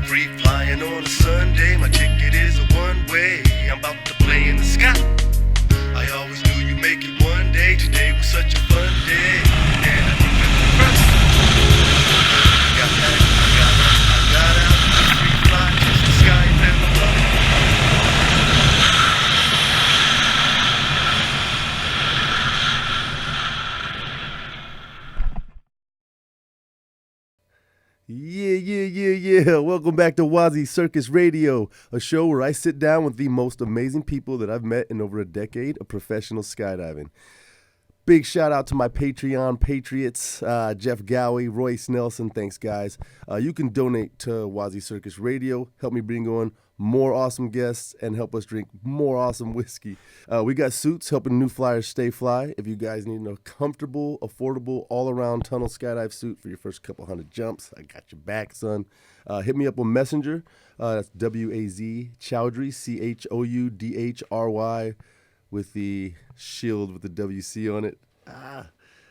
free flying on a Sunday. My ticket is a one-way. I'm about to play in the sky. I always knew you'd make it one day. Today was such a fun day. And I think that's the first. I got out, free fly, touch the sky, and fell in love. Yeah. Welcome back to WazzyCircus Radio, a show where I sit down with the most amazing people that I've met in over a decade of professional skydiving. Big shout out to my Patreon patriots, Jeff Gowie, Royce Nelson. Thanks, guys. You can donate to WazzyCircus Radio, help me bring on more awesome guests, and help us drink more awesome whiskey. We got suits helping new flyers stay fly. If you guys need a comfortable, affordable, all-around tunnel skydive suit for your first couple hundred jumps, I got your back, son. Hit me up on Messenger. That's Waz Choudhry, Choudhry, with the shield with the WC on it. All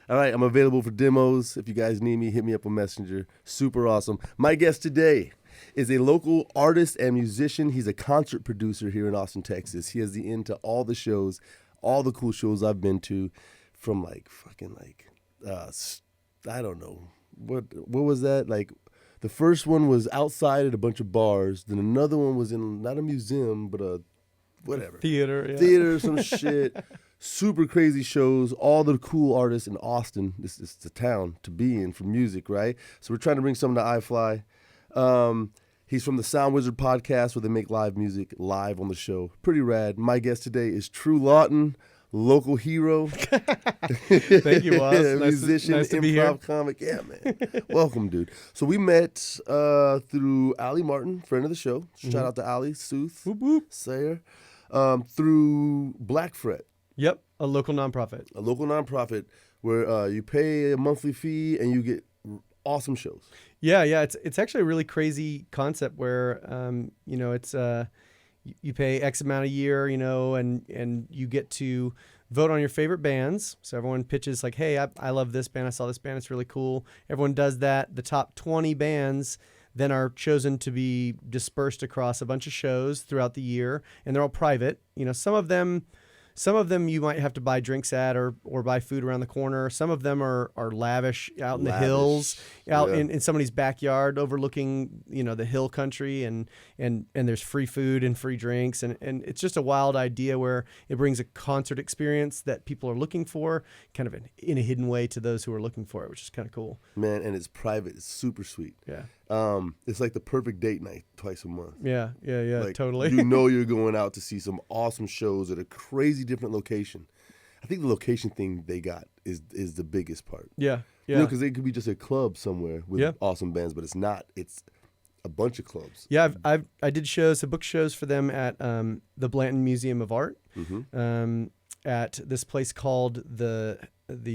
right, I'm available for demos. If you guys need me, hit me up on Messenger. Super awesome. My guest today is a local artist and musician. He's a concert producer here in Austin, Texas. He has the in to all the shows, all the cool shows I've been to, from I don't know. What was that? Like, the first one was outside at a bunch of bars. Then another one was in, not a museum, but a whatever. Theater, some shit. Super crazy shows, all the cool artists in Austin. This is the town to be in for music, right? So we're trying to bring something to iFly. He's from the Sound Wizard podcast, where they make live music live on the show. Pretty rad. My guest today is True Lawton, local hero. Thank you, Waz. Musician, nice to be improv here. comic. Yeah, man. Welcome, dude. So we met through Allie Martin, friend of the show. Shout out to Allie, Sooth, Whoop, whoop. Sayer. Through Black Fret. Yep, a local nonprofit. A local nonprofit where you pay a monthly fee and you get awesome shows. Yeah, it's actually a really crazy concept where it's you pay X amount a year, and you get to vote on your favorite bands. So everyone pitches like, hey, I love this band, I saw this band, it's really cool. Everyone does that. The top 20 bands then are chosen to be dispersed across a bunch of shows throughout the year, and they're all private. Some of them you might have to buy drinks at or buy food around the corner. Some of them are lavish out in the hills, out in somebody's backyard overlooking, the hill country, and there's free food and free drinks. And it's just a wild idea where it brings a concert experience that people are looking for, kind of in a hidden way to those who are looking for it, which is kind of cool. Man, and it's private. It's super sweet. Yeah. It's like the perfect date night twice a month. Yeah, Like, totally. You're going out to see some awesome shows at a crazy different location. I think the location thing they got is the biggest part. Yeah. Because it could be just a club somewhere with awesome bands, but it's not. It's a bunch of clubs. Yeah, I did book shows for them at the Blanton Museum of Art, at this place called the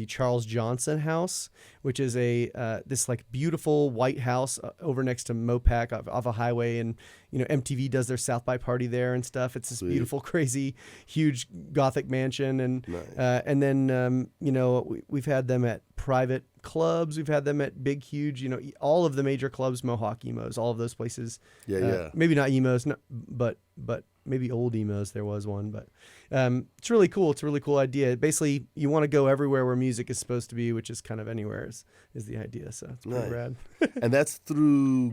Charles Johnson House, which is this like beautiful white house over next to Mopac off a highway, and MTV does their South by party there and stuff. It's this beautiful, crazy, huge Gothic mansion, and nice. And then we've had them at private clubs, we've had them at big, huge, all of the major clubs, Mohawk Emos, all of those places. Yeah. Maybe not emos, but maybe old emos. There was one, but it's really cool. It's a really cool idea. Basically, you want to go everywhere where music is supposed to be, which is kind of anywhere is the idea. So it's pretty rad. And that's through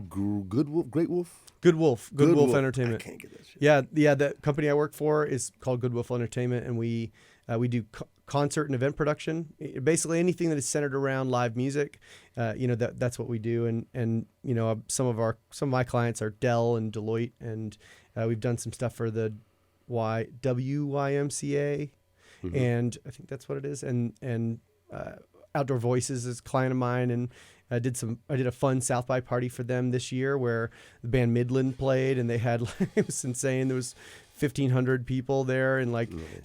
Great Wolf? Good Wolf Entertainment. I can't get that shit. Yeah. The company I work for is called Good Wolf Entertainment, and we do concert and event production. Basically, anything that is centered around live music, that's what we do. And some of my clients are Dell and Deloitte, and we've done some stuff for the WYMCA, and I think that's what it is. And Outdoor Voices is a client of mine, and I did a fun South by party for them this year where the band Midland played, and they had it was insane. There was 1,500 people there, and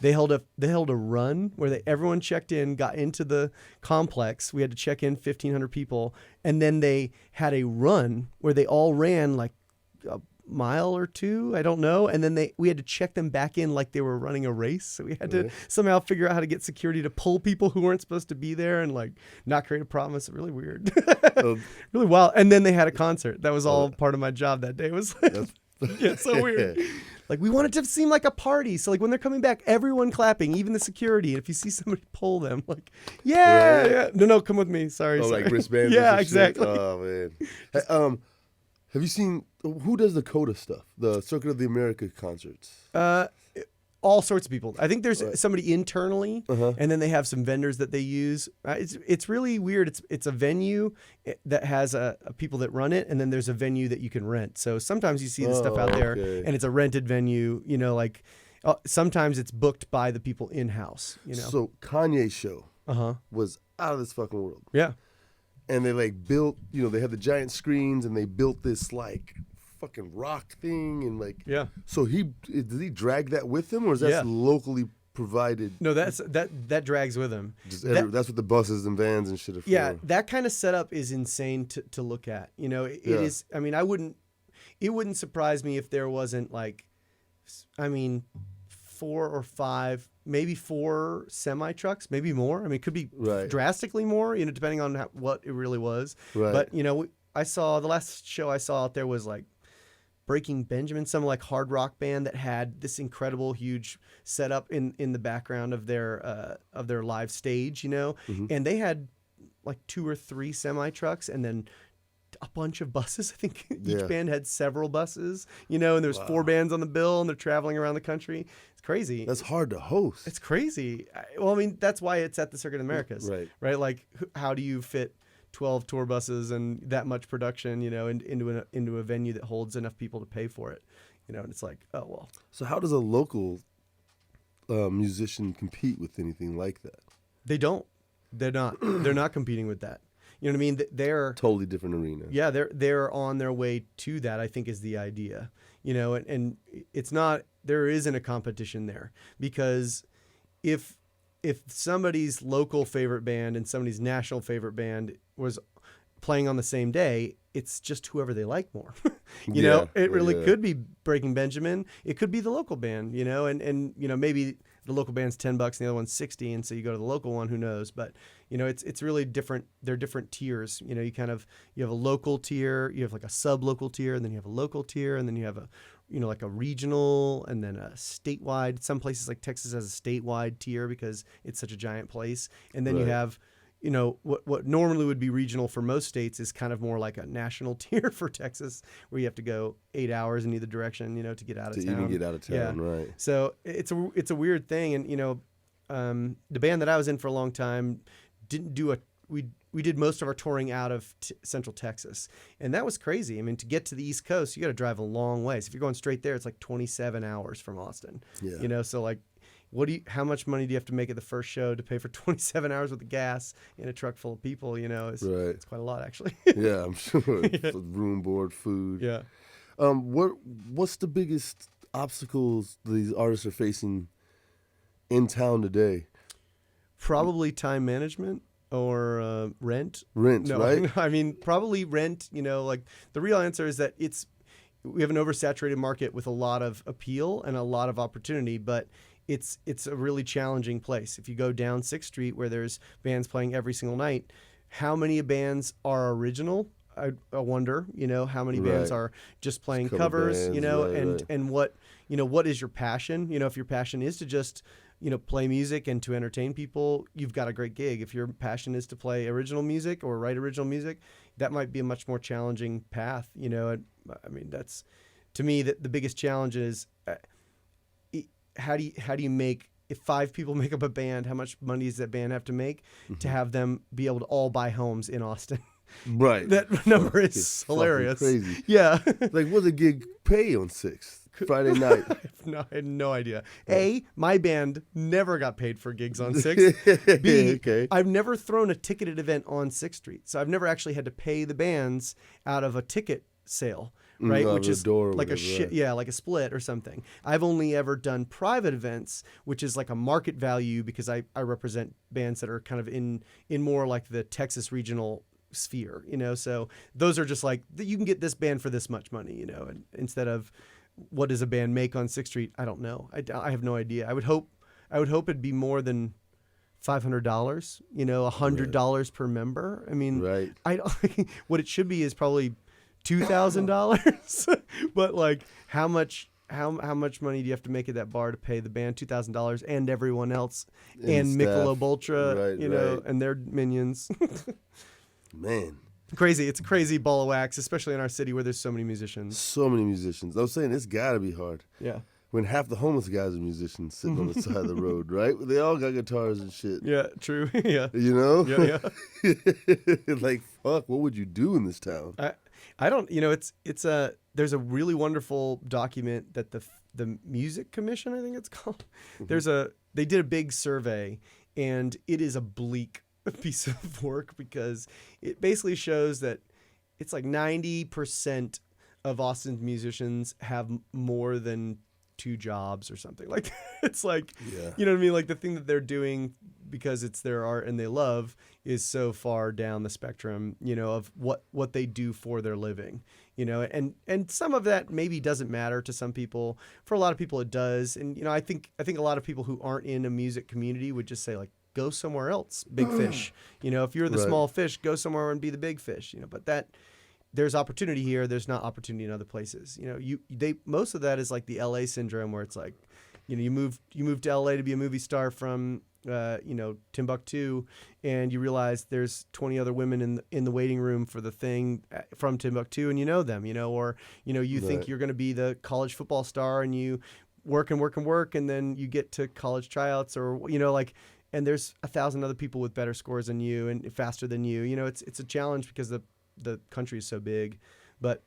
they held a run where everyone checked in, got into the complex. We had to check in 1,500 people, and then they had a run where they all ran like mile or two, I don't know, and then we had to check them back in like they were running a race. So we had to somehow figure out how to get security to pull people who weren't supposed to be there and like not create a problem. It's really weird, really wild. And then they had a concert. That was all part of my job that day. It was it's so weird. Like we want it to seem like a party. So like when they're coming back, everyone clapping, even the security. And if you see somebody pull them, like, yeah. No, come with me. Sorry. Like wristbands. Yeah, exactly. Shit. Oh man. Hey, have you seen who does the CODA stuff? The Circuit of the America concerts. All sorts of people. I think there's somebody internally, and then they have some vendors that they use. It's really weird. It's a venue that has people that run it, and then there's a venue that you can rent. So sometimes you see the stuff out there, and it's a rented venue. You know, like sometimes it's booked by the people in house. You know. So Kanye's show was out of this fucking world. Yeah. And they like built, you know, they had the giant screens, and they built this like fucking rock thing, and like So did he drag that with him, or is that locally provided? No, that drags with him. That's what the buses and vans and shit are for. Yeah, that kind of setup is insane to look at. You know, it is. I mean, it wouldn't surprise me if there wasn't like, I mean, 4 or 5, maybe 4 semi trucks, maybe more. I mean, it could be drastically more, you know, depending on what it really was. Right. But you know, I saw the last show I saw out there was like Breaking Benjamin, some like hard rock band that had this incredible huge setup in the background of their live stage, you know, and they had like 2 or 3 semi trucks and then a bunch of buses. I think each band had several buses, you know, and there's 4 bands on the bill, and they're traveling around the country. It's crazy. That's hard to host. It's crazy. Well, I mean, that's why it's at the Circuit of the Americas, right? Like, how do you fit 12 tour buses and that much production, you know, into a venue that holds enough people to pay for it, you know? And it's like, oh well. So how does a local musician compete with anything like that? They don't. They're not competing with that. You know what I mean? They're totally different arena. Yeah, they're on their way to that, I think, is the idea. You know, and it's not, there isn't a competition there, because if somebody's local favorite band and somebody's national favorite band was playing on the same day, it's just whoever they like more. you know, it really could be Breaking Benjamin. It could be the local band, you know, and you know, maybe the local band's $10 and the other one's $60, and so you go to the local one, who knows? But you know, it's really different. They're different tiers. You know, you have a local tier, you have like a sub-local tier, and then you have a local tier, and then you have a, you know, like a regional, and then a statewide. Some places like Texas has a statewide tier because it's such a giant place. And then you have, you know, what normally would be regional for most states is kind of more like a national tier for Texas, where you have to go 8 hours in either direction, you know, to get out of town. To even get out of town, right. So it's a weird thing. And, you know, the band that I was in for a long time didn't do we did most of our touring out of Central Texas, and that was crazy. I mean, to get to the East Coast, you got to drive a long way. So if you're going straight there, it's like 27 hours from Austin. Yeah. You know, so like, how much money do you have to make at the first show to pay for 27 hours worth of gas in a truck full of people? You know, it's quite a lot, actually. Yeah, I'm sure. Room, board, food. Yeah. What's the biggest obstacles these artists are facing in town today? Probably time management. Or rent. No, right? I mean, probably rent. You know, like the real answer is that we have an oversaturated market with a lot of appeal and a lot of opportunity, but it's a really challenging place. If you go down 6th Street, where there's bands playing every single night, how many bands are original? I wonder, you know, how many bands are just playing covers, bands, you know, and what is your passion? You know, if your passion is to just, you know, play music and to entertain people, you've got a great gig. If your passion is to play original music or write original music, that might be a much more challenging path. You know, I mean, that's, to me, the biggest challenge is how do you make, if 5 people make up a band, how much money does that band have to make to have them be able to all buy homes in Austin? Right. That number is hilarious. Crazy. Yeah. Like, what's a gig pay on 6th? Friday night. I had no idea. A, my band never got paid for gigs on 6th. B, I've never thrown a ticketed event on 6th Street. So I've never actually had to pay the bands out of a ticket sale, right? Which is like like a split or something. I've only ever done private events, which is like a market value, because I represent bands that are kind of in more like the Texas regional sphere, so those are just like, you can get this band for this much money, and instead of what does a band make on 6th Street? I don't know. I have no idea. I would hope it'd be more than $500, $100 per member. I mean, right. I don't, what it should be is probably $2,000, but like how much money do you have to make at that bar to pay the band $2,000 and everyone else and Michelob Ultra, right. and their minions? Man. Crazy. It's a crazy ball of wax, especially in our city where there's so many musicians. So many musicians. I was saying, it's got to be hard. Yeah. When half the homeless guys are musicians sitting on the side of the road, right? They all got guitars and shit. Yeah, true. Yeah. Yeah. Like, fuck, what would you do in this town? I don't, there's a really wonderful document that the Music Commission, I think it's called. They did a big survey, and it is a bleak piece of work because it basically shows that it's like 90% of Austin's musicians have more than 2 jobs or something. Like, it's like, you know what I mean? Like, the thing that they're doing because it's their art and they love is so far down the spectrum, of what they do for their living, and some of that maybe doesn't matter to some people. For a lot of people it does. And, I think a lot of people who aren't in a music community would just say, like, go somewhere else, big fish. If you're the small fish, go somewhere and be the big fish, but that there's opportunity here. There's not opportunity in other places. Most of that is like the LA syndrome, where it's like, you move to LA to be a movie star from, Timbuktu, and you realize there's 20 other women in the waiting room for the thing from Timbuktu, and you know them, or you think you're going to be the college football star, and you work, and then you get to college tryouts, or and there's 1,000 other people with better scores than you and faster than you. It's a challenge because the country is so big. But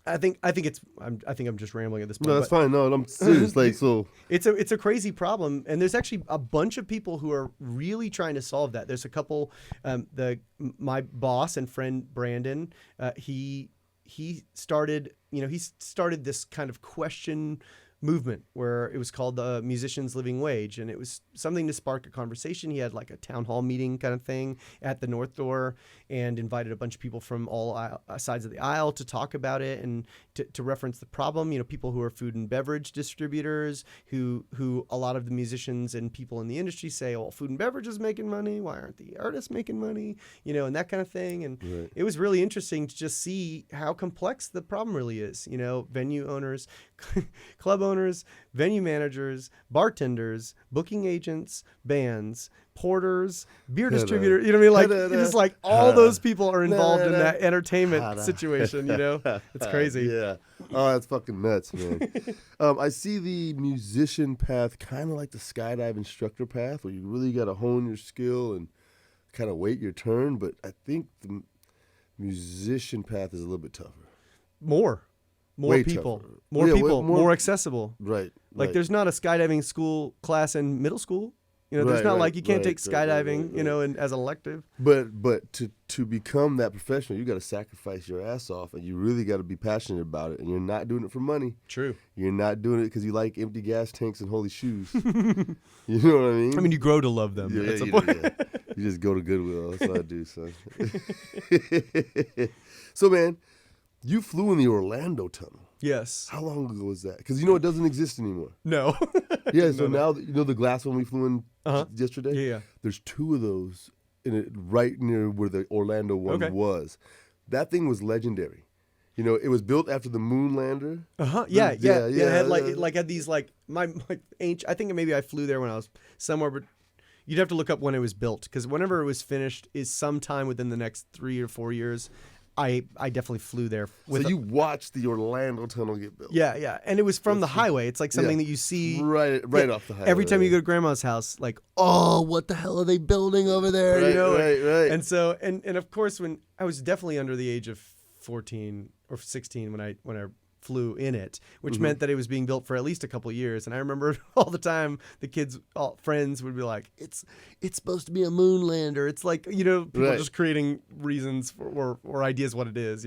I think I'm just rambling at this point. No, that's fine. No, I'm serious. Like, so it's a crazy problem, and there's actually a bunch of people who are really trying to solve that. There's a couple. My boss and friend Brandon, he started this kind of question movement where it was called the Musicians Living Wage, and it was something to spark a conversation. He had like a town hall meeting kind of thing at the North Door and invited a bunch of people from all sides of the aisle to talk about it and to reference the problem. People who are food and beverage distributors, who a lot of the musicians and people in the industry say, well, food and beverage is making money, why aren't the artists making money, and that kind of thing. And It was really interesting to just see how complex the problem really is. Venue owners, club owners, venue managers, bartenders, booking agents, bands, porters, beer distributors, Like, it's like all those people are involved in that entertainment situation, It's crazy. Yeah. Oh, that's fucking nuts, man. I see the musician path kind of like the skydive instructor path, where you really got to hone your skill and kind of wait your turn. But I think the musician path is a little bit tougher. More people, more accessible. Right. Like, there's not a skydiving school class in middle school. There's not like you can't take skydiving, and as an elective. But to become that professional, you got to sacrifice your ass off, and you really got to be passionate about it. And you're not doing it for money. True. You're not doing it because you like empty gas tanks and holy shoes. You know what I mean? I mean, you grow to love them. Yeah, you just go to Goodwill. That's what I do, son. So, man, you flew in the Orlando tunnel. Yes. How long ago was that? Because it doesn't exist anymore. No. Yeah, so now, the glass one we flew in yesterday? Yeah. There's 2 of those in it right near where the Orlando one was. That thing was legendary. It was built after the moon lander. Yeah. It had had these my ancient. I think maybe I flew there when I was somewhere, but you'd have to look up when it was built, because whenever it was finished is sometime within the next 3 or 4 years. I definitely flew there. So you watched the Orlando tunnel get built. Yeah, and it was from the highway. It's like something that you see right off the highway. Every time you go to Grandma's house, like, oh, what the hell are they building over there? Right. And so, and of course, when I was definitely under the age of 14 or 16 when I flew in it, which meant that it was being built for at least a couple of years. And I remember all the time the kids, friends would be like, it's supposed to be a moon lander. It's like, people just creating reasons or ideas what it is,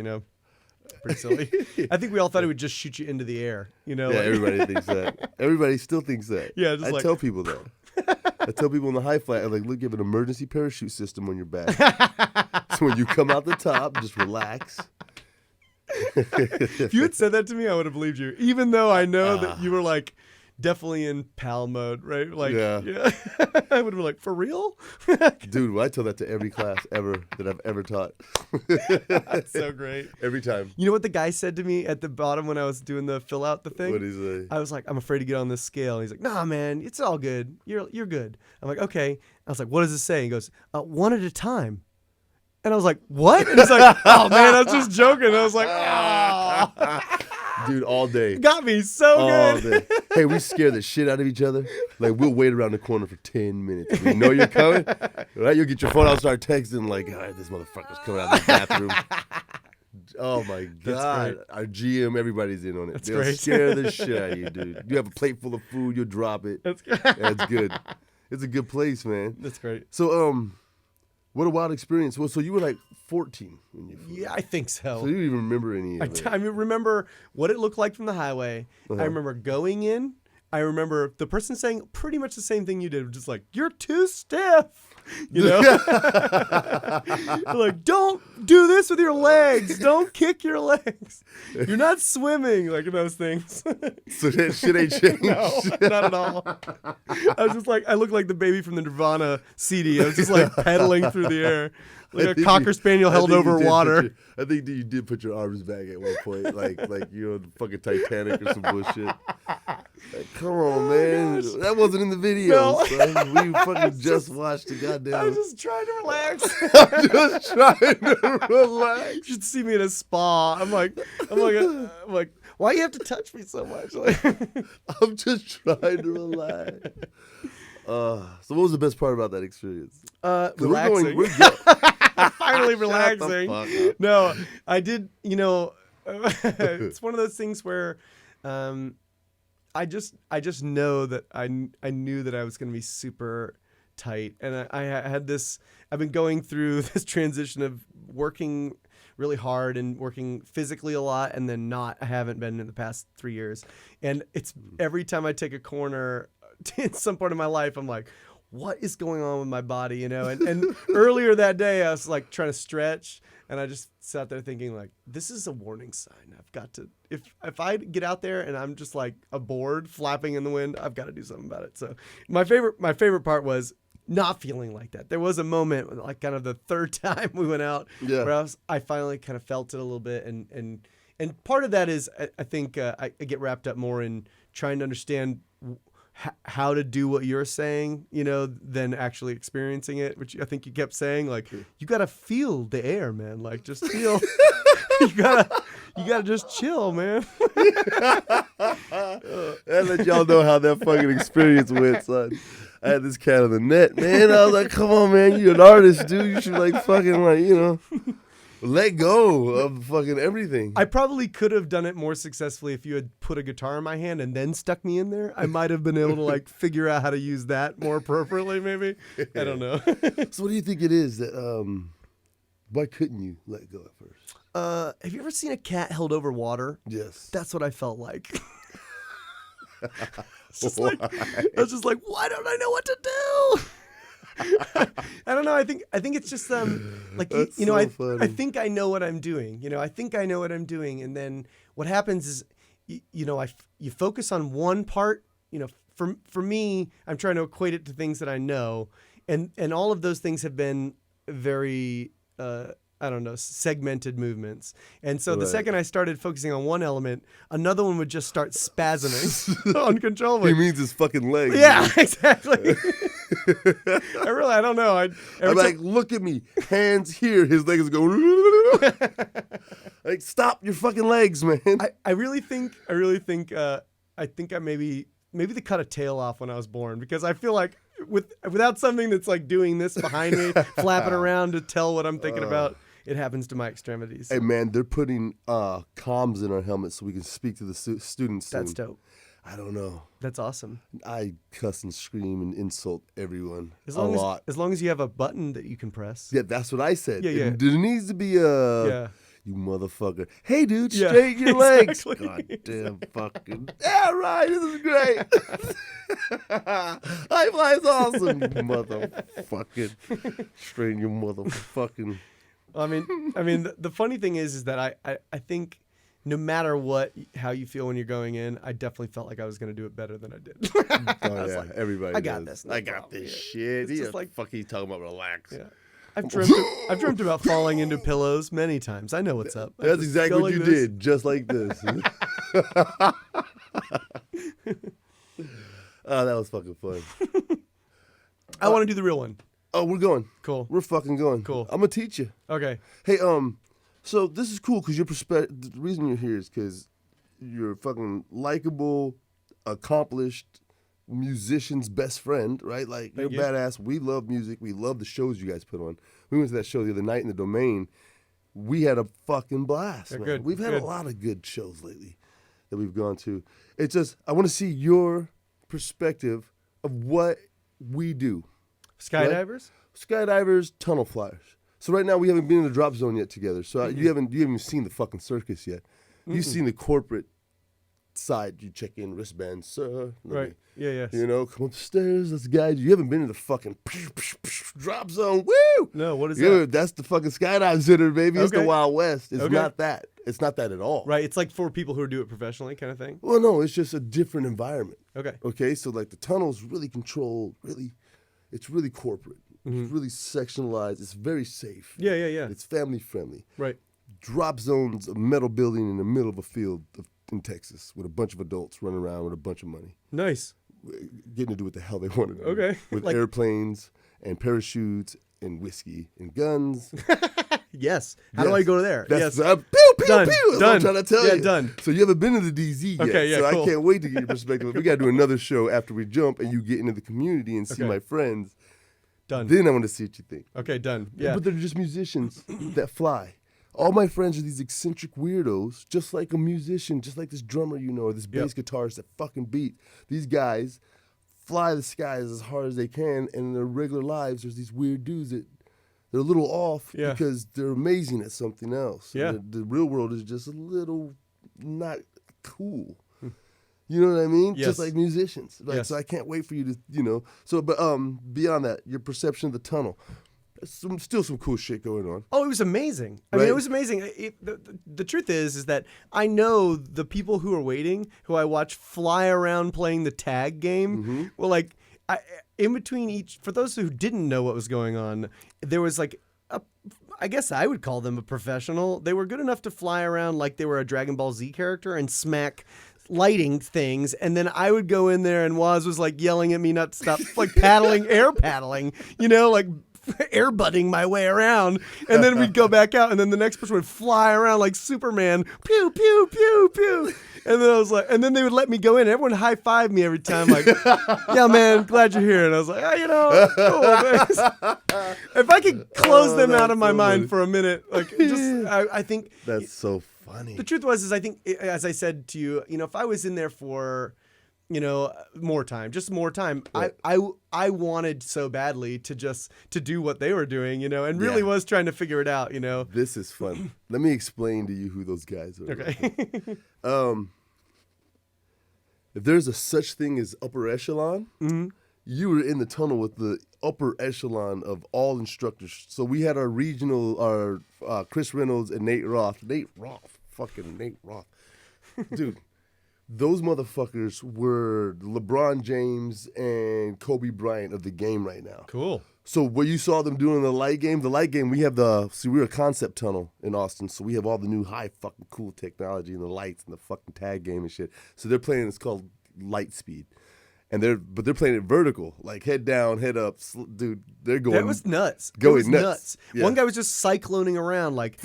Pretty silly. I think we all thought it would just shoot you into the air, Yeah, everybody thinks that. Everybody still thinks that. Yeah, I tell people that. I tell people in the high flight, I'm like, look, you have an emergency parachute system on your back. So when you come out the top, just relax. If you had said that to me, I would have believed you, even though I know that you were like definitely in pal mode, right? Like, yeah. I would have been like, for real? Dude, I tell that to every class ever that I've ever taught. That's so great. Every time. You know what the guy said to me at the bottom when I was doing the fill out the thing? What did he say? I was like, I'm afraid to get on this scale. And he's like, nah, man, it's all good. You're good. I'm like, okay. I was like, what does it say? He goes, one at a time. And I was like, what? And he's like, oh, man, I was just joking. I was like, oh. Dude, all day. Got me so all good. Day. Hey, we scare the shit out of each other. Like, we'll wait around the corner for 10 minutes. We know you're coming. Right? You'll get your phone out and start texting like, all right, this motherfucker's coming out of the bathroom. Oh, my God. Our GM, everybody's in on it. That's They'll great. scare the shit out of you, dude. You have a plate full of food, you'll drop it. That's good. It's a good place, man. That's great. So, what a wild experience. Well, so you were like 14 when you flew. Yeah, I think so. So you don't even remember any of it. I remember what it looked like from the highway. I remember going in. I remember the person saying pretty much the same thing you did, just like, you're too stiff. You know? Like, don't do this with your legs. Don't kick your legs. You're not swimming, like those things. So that shit ain't changed. No, not at all. I was just like, I looked like the baby from the Nirvana CD. I was just like pedaling through the air. Like a Cocker Spaniel held over water. I think that you did put your arms back at one point, like you're on the fucking Titanic or some bullshit. Like, come on, man. Gosh. That wasn't in the video, No. son. We fucking just watched the goddamn. I was just trying to relax. I'm just trying to relax. You should see me in a spa. I'm like, why you have to touch me so much? Like, I'm just trying to relax. So what was the best part about that experience? relaxing. Finally relaxing. No, I did. You know, it's one of those things where, I just know that I knew that I was going to be super tight, and I had this. I've been going through this transition of working really hard and working physically a lot, and then not. I haven't been in the past 3 years, and it's every time I take a corner in some part of my life, I'm like, what is going on with my body, you know? And earlier that day, I was like trying to stretch, and I just sat there thinking like, this is a warning sign. I've got to, if I get out there and I'm just like a board flapping in the wind, I've got to do something about it. So my favorite part was not feeling like that. There was a moment, like kind of the third time we went out, where I finally kind of felt it a little bit, and part of that is I think I get wrapped up more in trying to understand how to do what you're saying, you know, than actually experiencing it, which I think you kept saying, like, you got to feel the air, man. Like, just feel, you gotta just chill, man. I let y'all know how that fucking experience went, son. I had this cat on the net, man. I was like, come on, man. You're an artist, dude. You should, like, fucking, like, you know, let go of fucking everything. I probably could have done it more successfully if you had put a guitar in my hand and then stuck me in there. I might have been able to like figure out how to use that more appropriately, maybe. I don't know. So what do you think it is that, why couldn't you let go at first? Have you ever seen a cat held over water? Yes. That's what I felt like. I was just like, why don't I know what to do? I don't know. I think it's just like you know, so I think I know what I'm doing. You know, I think I know what I'm doing, and then what happens is you know, you focus on one part. You know, for me, I'm trying to equate it to things that I know, and all of those things have been very I don't know, segmented movements. And so the second I started focusing on one element, another one would just start spasming uncontrollably. He means his fucking legs. Yeah, man. exactly. I don't know. I'm like, look at me. Hands here. His legs go. Like, stop your fucking legs, man. I really think I maybe they cut a tail off when I was born, because I feel like without something that's like doing this behind me, flapping around to tell what I'm thinking about, it happens to my extremities. Hey, man, they're putting comms in our helmets so we can speak to the students soon. That's dope. I don't know. That's awesome. I cuss and scream and insult everyone As a lot. As long as you have a button that you can press. Yeah, that's what I said. Yeah. There needs to be a... You motherfucker. Hey, dude, Yeah, straighten your legs. exactly. Goddamn fucking... Yeah, right, this is great. High five's awesome, you motherfucking... Straighten your motherfucking... I mean, the funny thing is that I think no matter how you feel when you're going in, I definitely felt like I was going to do it better than I did. Oh yeah, everybody. I got does. this. No I got problem. this Yeah. shit. It's He just like fuck. He's talking about relax. Yeah. I've dreamt about falling into pillows many times. I know what's up. I That's just exactly go what like you this. did, just like this. Oh, that was fucking fun. I want to do the real one. Oh, we're going. Cool. We're fucking going. Cool. I'm gonna teach you. Okay. Hey, so this is cool because your perspective. The reason you're here is because you're fucking likable, accomplished musician's best friend, right? Like Thank you're you. badass. We love music. We love the shows you guys put on. We went to that show the other night in the Domain. We had a fucking blast. They're Man. good. We've had Good. a lot of good shows lately that we've gone to. It's just I want to see your perspective of what we do. Skydivers? Skydivers, tunnel flyers. So right now we haven't been in the drop zone yet together. So you haven't even seen the fucking circus yet. You've seen the corporate side. You check in wristbands, sir. Right. Yeah, yes. You know, come up the stairs. Let's guide you. You haven't been in the fucking drop zone. Woo! No, what is Yeah, that? that's the fucking skydive center, baby. It's the Okay. Wild West. It's Okay. not that. It's not that at all. Right. It's like for people who do it professionally kind of thing. Well, no, it's just a different environment. Okay. Okay, so like the tunnel's really controlled. It's really corporate. Mm-hmm. It's really sectionalized. It's very safe. Yeah, yeah, yeah. It's family friendly. Right. Drop zone's a metal building in the middle of a field in Texas with a bunch of adults running around with a bunch of money, Nice. getting to do what the hell they want to do. Okay. With Like- airplanes and parachutes and whiskey and guns. Yes. How do I go there? That's, Yes. pew, pew, Done. pew. That's what I'm Done. trying to tell Yeah, you. done. So you haven't been to the DZ yet. Okay, yeah, so cool. I can't wait to get your perspective. We got to do another show after we jump and you get into the community and see Okay. my friends. Done. Then I want to see what you think. Okay, done. Yeah. But they're just musicians that fly. All my friends are these eccentric weirdos, just like a musician, just like this drummer, you know, or this bass guitarist that fucking beat. These guys fly the skies as hard as they can, and in their regular lives, there's these weird dudes that they're a little off Yeah. because they're amazing at something else. Yeah. And the real world is just a little not cool. You know what I mean? Yes. Just like musicians. Like, Yes. So I can't wait for you to, you know. So, but beyond that, your perception of the tunnel. Still some cool shit going on. Oh, it was amazing. I mean, Right? it was amazing. The truth is that I know the people who are waiting, who I watch fly around playing the tag game. Well, like in between each, for those who didn't know what was going on, there was like I guess I would call them a professional. They were good enough to fly around like they were a Dragon Ball Z character and smack lighting things, and then I would go in there and Waz was like yelling at me not to stop, like air paddling, you know, like air butting my way around, and then we'd go back out, and then the next person would fly around like Superman, pew pew pew pew, and then I was like, and then they would let me go in. Everyone high fived me every time, like, yeah, man, glad you're here, and I was like, oh, you know, cool, thanks. If I could close them out of my mind for a minute, like, just I think That's so funny. the truth was, I think, as I said to you, you know, if I was in there for, you know, more time, Right. I wanted so badly to do what they were doing, you know, and really Yeah. was trying to figure it out, you know. This is fun. Let me explain to you who those guys are. Okay. If there's a such thing as upper echelon, you were in the tunnel with the upper echelon of all instructors. So we had our regional, Chris Reynolds and Nate Roth. Fucking Nate Roth. Dude, those motherfuckers were LeBron James and Kobe Bryant of the game right now. Cool. So what you saw them doing in the light game, we have we're a concept tunnel in Austin, so we have all the new high fucking cool technology and the lights and the fucking tag game and shit. So they're playing, it's called light speed. And they're playing it vertical, like head down, head up. Dude, they're going. That was nuts. Going it was nuts. Yeah. One guy was just cycloning around like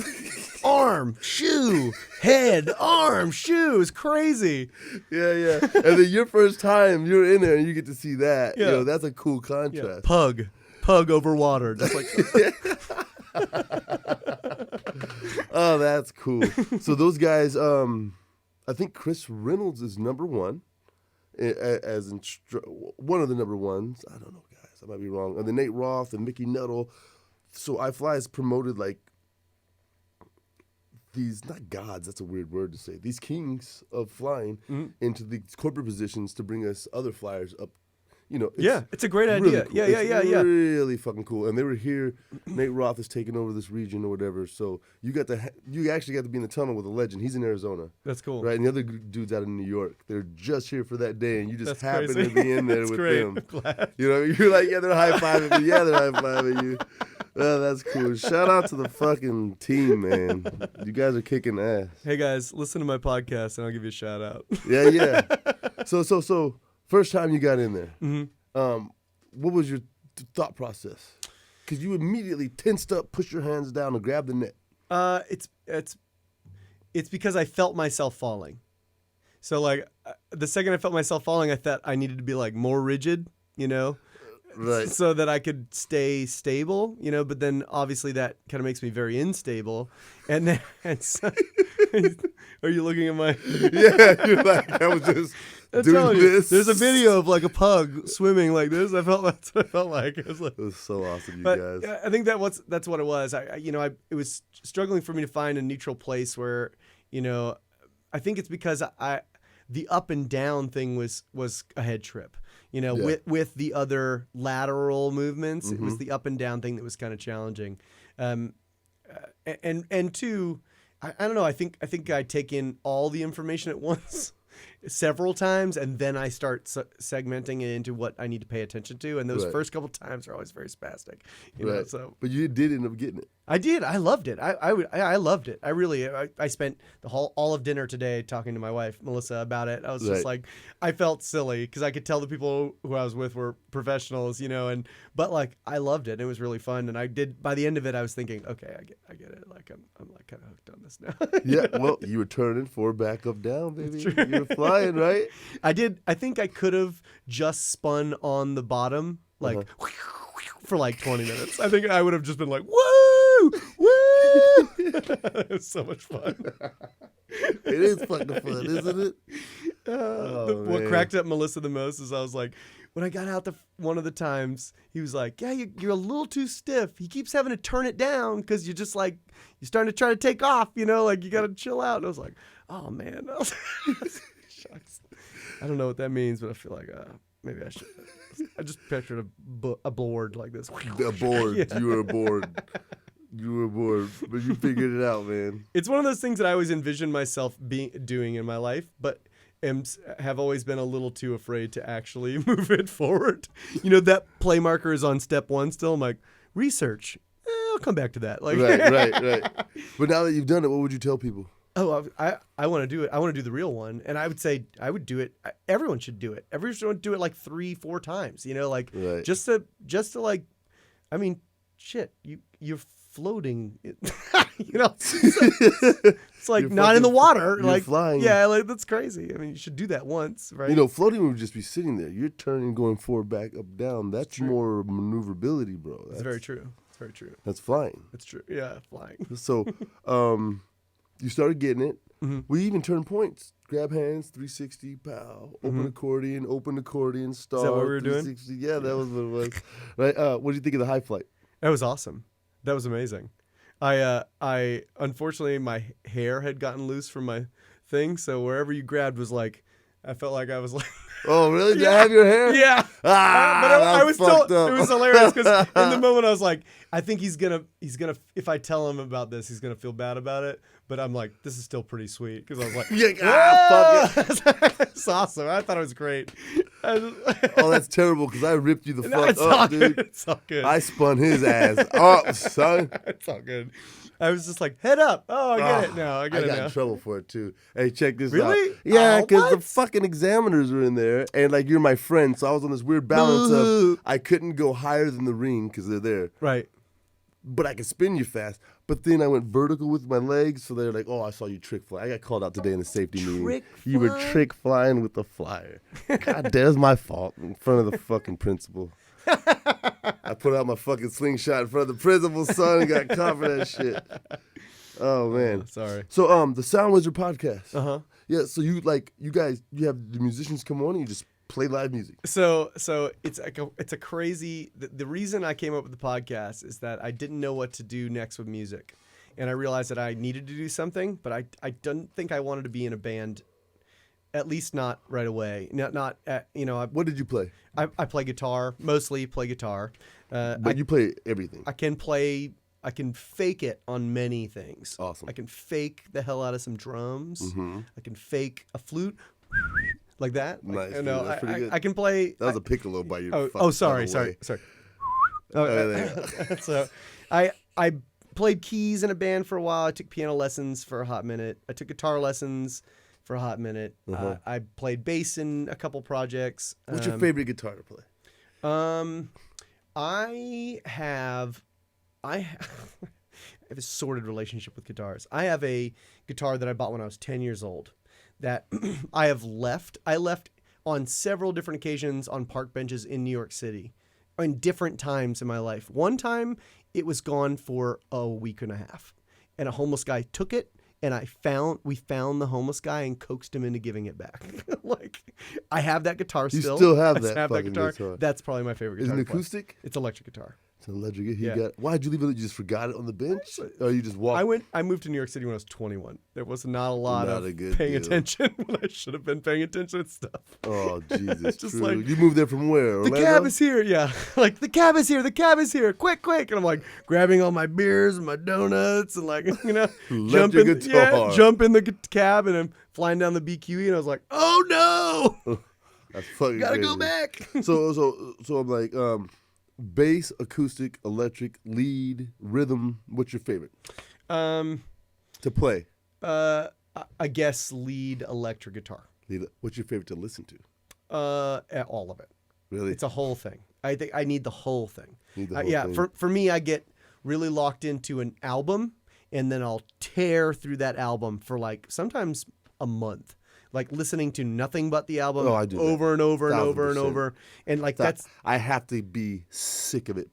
arm, shoe, head, arm, shoe. It's crazy. Yeah. And then your first time, you're in there and you get to see that. Yeah. You know, that's a cool Yeah. contrast. Pug over water. Just like Oh, that's cool. So those guys, I think Chris Reynolds is number one. As one of the number ones. I don't know, guys. I might be wrong. And then Nate Roth and Mickey Nuttall. So iFly is promoted like these, not gods, that's a weird word to say, these kings of flying into these corporate positions to bring us other flyers up, it's a great really idea. cool. Yeah. Really fucking cool. And they were here. Nate Roth is taking over this region or whatever. So you actually got to be in the tunnel with a legend. He's in Arizona. That's cool. Right, and the other dude's out in New York. They're just here for that day, and you just That's happen crazy. to be in there That's with great. them. I'm glad. You're like, yeah, they're high-fiving me. Yeah, they're high-fiving you. Oh, that's cool. Shout out to the fucking team, man. You guys are kicking ass. Hey guys, listen to my podcast and I'll give you a shout out. Yeah. So first time you got in there, Mm-hmm. what was your thought process? Because you immediately tensed up, pushed your hands down, and grabbed the net. It's because I felt myself falling. So like the second I felt myself falling, I thought I needed to be like more rigid, Right. so that I could stay stable, But then obviously that kind of makes me very unstable. And so, are you looking at my? Yeah, you're like, I was just doing this. There's a video of like a pug swimming like this. That's what I felt like. It was so awesome, but guys. I think that's what it was. It was struggling for me to find a neutral place where, I think it's because the up and down thing was a head trip. With the other lateral movements, it was the up and down thing that was kind of challenging. And two, I don't know. I think I take in all the information at once several times, and then I start segmenting it into what I need to pay attention to. And those first couple times are always very spastic, So, but you did end up getting it. I did. I loved it. I loved it. I spent all of dinner today talking to my wife Melissa about it. I was just like, I felt silly because I could tell the people who I was with were professionals, but like I loved it. It was really fun, and I did. By the end of it, I was thinking, okay, I get it. Like I'm like kind of hooked on this now. Yeah. Well, you were turning forward, back, up, down, baby. You were flying, right? I did. I think I could have just spun on the bottom, like for like 20 minutes. I think I would have just been like, woo, woo. It was so much fun. It is fucking fun, isn't it? What cracked up Melissa the most is I was like, when I got out one of the times, he was like, yeah, you're a little too stiff. He keeps having to turn it down because you're just like, you're starting to try to take off, like you got to chill out. And I was like, oh, man. Shucks. I don't know what that means, but I feel like maybe I should. I just pictured a board like this. A board. Yeah. You were a board. You were bored, but you figured it out, man. It's one of those things that I always envisioned myself doing in my life, but have always been a little too afraid to actually move it forward. That play marker is on step 1 still. I'm like, research. I'll come back to that. Like, right. But now that you've done it, what would you tell people? Oh, I want to do it. I want to do the real one, and I would say I would do it. Everyone should do it. Everyone should do it like 3-4 times. Just to like, I mean, shit. You're floating. It's like not in the water. You're like flying. Yeah, like that's crazy. I mean, you should do that once, right? Floating would just be sitting there. You're turning, going forward, back, up, down. That's more maneuverability, bro. That's very true. It's very true. That's flying. That's true. Yeah, flying. So, you started getting it. Mm-hmm. We even turned points. Grab hands, 360, pow. Open accordion, start. Is that what we were doing? Yeah, that was what it was. Right. What did you think of the high flight? That was awesome. That was amazing. I unfortunately my hair had gotten loose from my thing, so wherever you grabbed was like, I felt like I was like. Oh really? Did I have your hair? Yeah. But I was still. It was hilarious because in the moment I was like, I think he's gonna. If I tell him about this, he's gonna feel bad about it. But I'm like, this is still pretty sweet because I was like, fuck it. It's awesome. I thought it was great. Oh, that's terrible because I ripped you the fuck up, dude. It's all good. I spun his ass up, son. It's all good. I was just like, head up. Oh, I get it now. I got in trouble for it too. Hey, check this out. Really? Yeah, because the fucking examiners were in there, and like you're my friend, so I was on this weird balance of I couldn't go higher than the ring because they're there. Right. But I could spin you fast. But then I went vertical with my legs, so they're like, "Oh, I saw you trick fly." I got called out today in the safety meeting. You were trick flying with the flyer. God, that's my fault in front of the fucking principal. I put out my fucking slingshot in front of the principal's son and got caught for that shit. Oh man, sorry. So the Sound Wizard podcast. Yeah. So you guys have the musicians come on and you just play live music. So it's a crazy. The reason I came up with the podcast is that I didn't know what to do next with music, and I realized that I needed to do something, but I don't think I wanted to be in a band At least not right away. Not you know. What did you play? I play guitar, mostly play guitar. But you play everything. I can fake it on many things. Awesome. I can fake the hell out of some drums. Mm-hmm. I can fake a flute like that. Nice. Like, Dude, that's pretty good. I can play. That was a piccolo by your. Sorry. So, I played keys in a band for a while. I took piano lessons for a hot minute. I took guitar lessons for a hot minute. Uh-huh. I played bass in a couple projects. What's your favorite guitar to play? I have a sordid relationship with guitars. I have a guitar that I bought when I was 10 years old that I have left. I left on several different occasions on park benches in New York City in different times in my life. One time it was gone for a week and a half and a homeless guy took it. And we found the homeless guy and coaxed him into giving it back. Like, I have that guitar still. You still have I that fucking guitar. That's probably my favorite Is guitar. it an acoustic? It's electric guitar. It's an electric. Yeah. Why'd you leave it? You just forgot it on the bench? Or you just walked? I moved to New York City when I was 21. There was not a lot Not of a good paying deal. attention when I should have been paying attention to stuff. Oh, Jesus. Just true. like, you moved there from where? The Orlando? cab is here, yeah. Like, the cab is here, quick. And I'm like grabbing all my beers and my donuts and like, you know, Left your guitar. jump in the cab and I'm flying down the BQE and I was like, oh no, That's fucking gotta crazy. go back. So I'm like, bass, acoustic, electric, lead, rhythm. What's your favorite to play? I guess lead electric guitar. What's your favorite to listen to? All of it. Really? It's a whole thing. I think I need the whole thing. Need the whole Yeah, thing. for me, I get really locked into an album, and then I'll tear through that album for like sometimes a month, like listening to nothing but the album Oh, I do that. over and over and over and 1000%. over, and like that's I have to be sick of it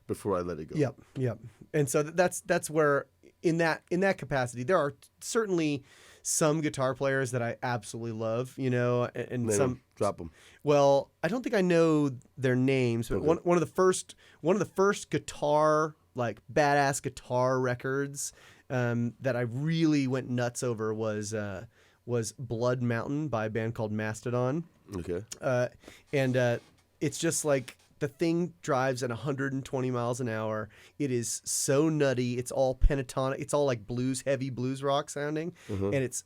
before I let it go. Yep. And so that's where in that capacity, there are certainly some guitar players that I absolutely love, you know, and Name some 'em. Drop them. Well, I don't think I know their names, but Okay. one of the first guitar, like badass guitar records that I really went nuts over was Blood Mountain by a band called Mastodon. Okay. And it's just like the thing drives at 120 miles an hour. It is so nutty. It's all pentatonic. It's all like heavy blues rock sounding, and it's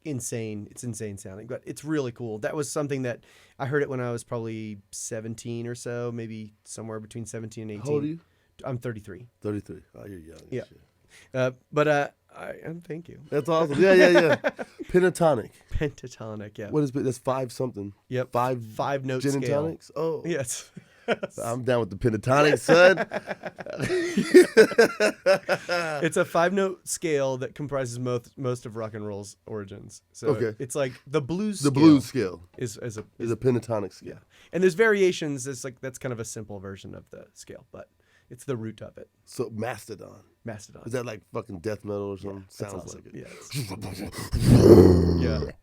insane. It's insane sounding, but it's really cool. That was something that I heard it when I was probably 17 or so, maybe somewhere between 17 and 18. How old are you? I'm 33. 33. Oh, you're young. Yeah. Shit. Thank you. That's awesome. Yeah. Pentatonic. Pentatonic, yeah. What is it? That's 5 something. Yep. Five note gin and scale. tonics? Oh. Yes. I'm down with the pentatonic, son. It's a 5-note scale that comprises most of rock and roll's origins. So Okay. it's like the blues. The scale blues scale is is a pentatonic scale. yeah, and there's variations. It's like that's kind of a simple version of the scale, but it's the root of it. So Mastodon. Mastodon. Is that like fucking death metal or something? That's Sounds awesome. like it.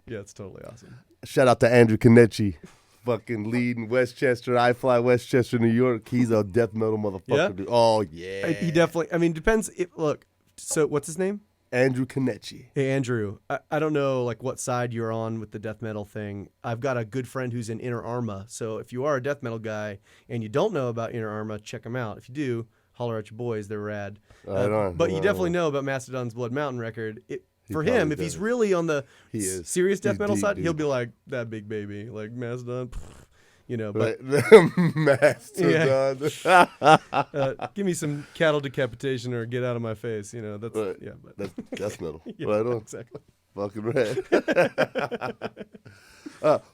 Yeah, it's totally awesome. Shout out to Andrew Kenichi. Fucking leading Westchester. I fly Westchester, New York. He's a death metal motherfucker, Yeah? dude. Oh, yeah. He definitely. I mean, depends. Look. So what's his name? Andrew Kenichi. Hey Andrew, I don't know like what side you're on with the death metal thing. I've got a good friend who's in Inner Arma, so if you are a death metal guy and you don't know about Inner Arma, check them out. If you do, holler at your boys, they're rad. Right on, But you right definitely on. know about Mastodon's Blood Mountain record. For probably him, if he's does. really on the He is. serious death He's metal deep, side, dude. he'll be like that big baby, like Mastodon, you know. But Right. Mastodon. give me some cattle decapitation or get out of my face, you know. That's Right. yeah, but That's death metal. yeah, Right on. exactly. Fucking rad.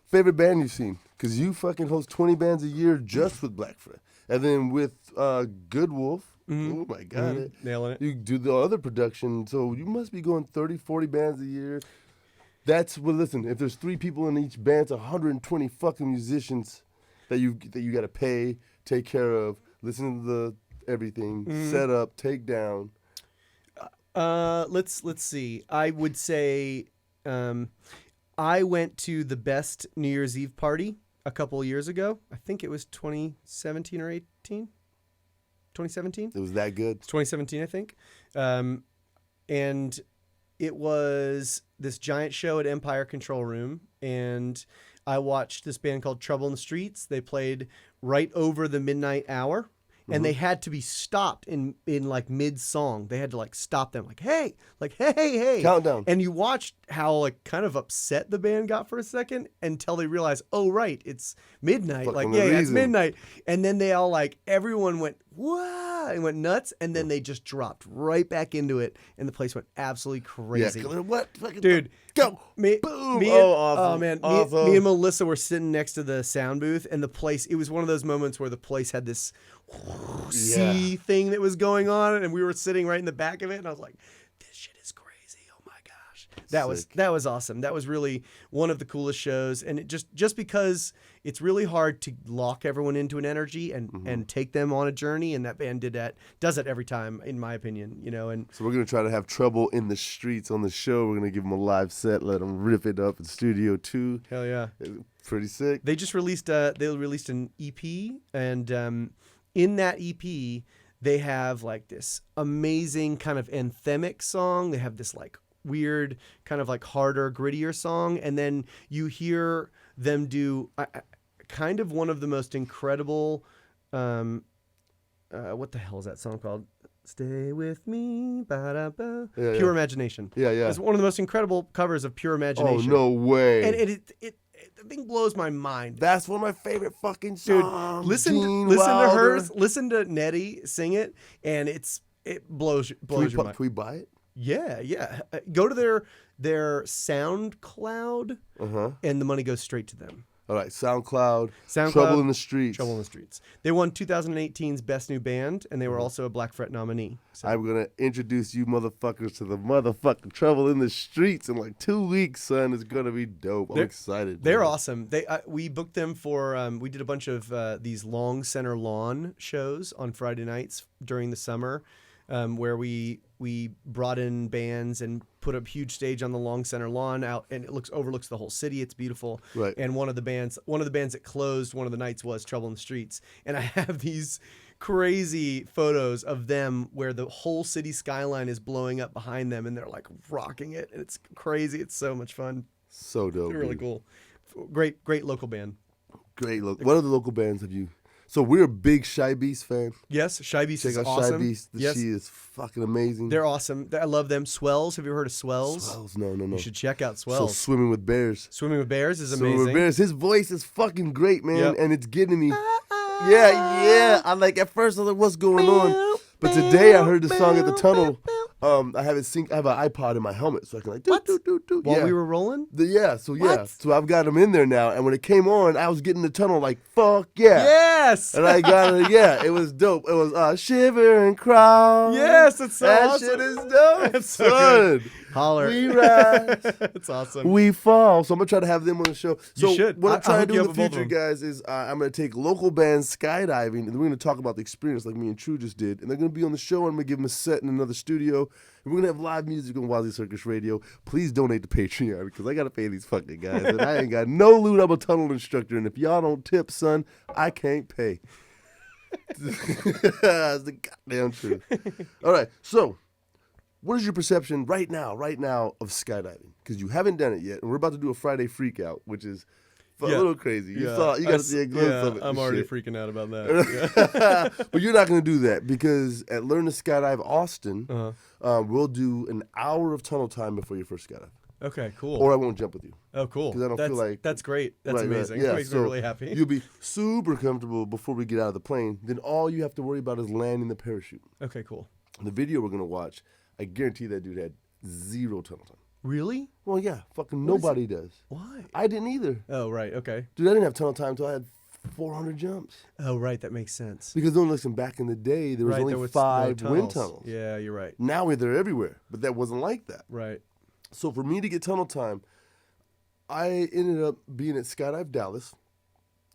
Favorite band you've seen? Because you fucking host 20 bands a year just with Black Fred. And then with Good Wolf. Oh my God. Nailing it. You do the other production. So you must be going 30, 40 bands a year. Well, listen, if there's 3 people in each band, it's 120 fucking musicians that you got to pay, take care of, listen to the everything, set up, take down. Let's see. I would say I went to the best New Year's Eve party a couple of years ago. I think it was 2017 or 18. 2017? It was that good. It's 2017, I think. And it was this giant show at Empire Control Room, and I watched this band called Trouble in the Streets. They played right over the midnight hour, and they had to be stopped in like mid song. They had to like stop them, like hey, hey, Countdown. And you watched how like kind of upset the band got for a second until they realized, oh right, it's midnight. Fucking Like it's reason. midnight. And then they all like everyone went wow and went nuts, and then they just dropped right back into it, and the place went absolutely crazy. Yeah, what? Fucking Dude, go. Me, Boom. me Oh, and, awesome. oh man, Awesome. me and Melissa were sitting next to the sound booth, and the place, it was one of those moments where the place had this sea thing that was going on, and we were sitting right in the back of it, and I was like, this shit is crazy. Oh my gosh. That was awesome. That was really one of the coolest shows, and it just because it's really hard to lock everyone into an energy and take them on a journey, and that band does it every time, in my opinion, you know. And So we're going to try to have Trouble in the Streets on the show. We're going to give them a live set, let them rip it up in Studio 2. hell yeah. Pretty sick. They just released an EP, and in that EP they have like this amazing kind of anthemic song. They have this like weird kind of like harder, grittier song, and then you hear them do kind of one of the most incredible what the hell is that song called? Stay with me, ba-da-ba. Yeah, Pure yeah. Imagination. Yeah. It's one of the most incredible covers of Pure Oh, Imagination. no way. And the thing blows my mind. That's one of my favorite fucking Dude, songs. listen Gene to Wilder. hers, listen to Nettie sing it, and it blows your mind. Can we buy it? Yeah. Go to their SoundCloud, and the money goes straight to them. All right, SoundCloud, Trouble in the Streets. Trouble in the Streets. They won 2018's Best New Band, and they were also a Black Fret nominee. So. I'm going to introduce you motherfuckers to the motherfucking Trouble in the Streets in like 2 weeks, son. It's going to be dope. I'm excited. They're man. awesome. We booked them for, we did a bunch of these long center lawn shows on Friday nights during the summer, where we brought in bands and put a huge stage on the long center lawn out, and it overlooks the whole city. It's beautiful. Right. And one of the bands that closed one of the nights was Trouble in the Streets. And I have these crazy photos of them where the whole city skyline is blowing up behind them, and they're like rocking it. And it's crazy. It's so much fun. So dope. They're really dude. cool. Great local band. Great. What other local bands have you? So we're a big Shy Beast fan. Yes, Shy Beast Check is out awesome. Shy Beast. Yes, She is fucking amazing. they're awesome. I love them. Swells. Have you ever heard of Swells? Swells. No. You should check out So Swells. Swimming with Bears. Swimming with Bears is Swimming amazing. with Bears. His voice is fucking great, man, Yep. and it's getting me. Yeah. I like at first I was like, what's going on? But today I heard the song at the tunnel. I have it sync. I have an iPod in my helmet, so I can like do. While we were rolling? So So I've got them in there now, and when it came on, I was getting the tunnel like fuck yeah. Yes! And I got it. Yeah, it was dope. It was shiver and cry. Yes, it's so that awesome. shit is dope. It's so son. good. Holler. We rise. It's awesome. We fall. So I'm gonna try to have them on the show. So You should. what I'm I trying hope to do you in the have a both of future, guys, is I'm gonna take local bands skydiving, and we're gonna talk about the experience like me and True just did, and they're gonna be on the show, and I'm gonna give them a set in another studio, and we're gonna have live music on WazzyCircus Radio. Please donate to Patreon because I gotta pay these fucking guys, and I ain't got no loot. I'm a tunnel instructor, and if y'all don't tip, son, I can't pay. That's the goddamn truth. All right, so. What is your perception right now of skydiving? Because you haven't done it yet, and we're about to do a Friday freak out, which is a little crazy. You got to see a glimpse of it. I'm and already shit. freaking out about that. Yeah. But you're not going to do that because at Learn to Skydive Austin, we'll do an hour of tunnel time before your first skydive. Okay, cool. Or I won't jump with you. Oh, cool. 'Cause I don't feel like- that's great. That's Right, amazing. Yeah, That makes me really happy. You'll be super comfortable before we get out of the plane. Then all you have to worry about is landing the parachute. Okay, cool. The video we're going to watch, I guarantee that dude had 0 tunnel time. Really? Well, yeah, fucking nobody does. Why? I didn't either. Oh, right. Okay. Dude, I didn't have tunnel time until I had 400 jumps. Oh, right. That makes sense. Because don't listen, back in the day, there was Right, only there was 5 no wind tunnels. tunnels. Yeah, you're right. Now they're everywhere, but that wasn't like that. Right. So for me to get tunnel time, I ended up being at Skydive Dallas,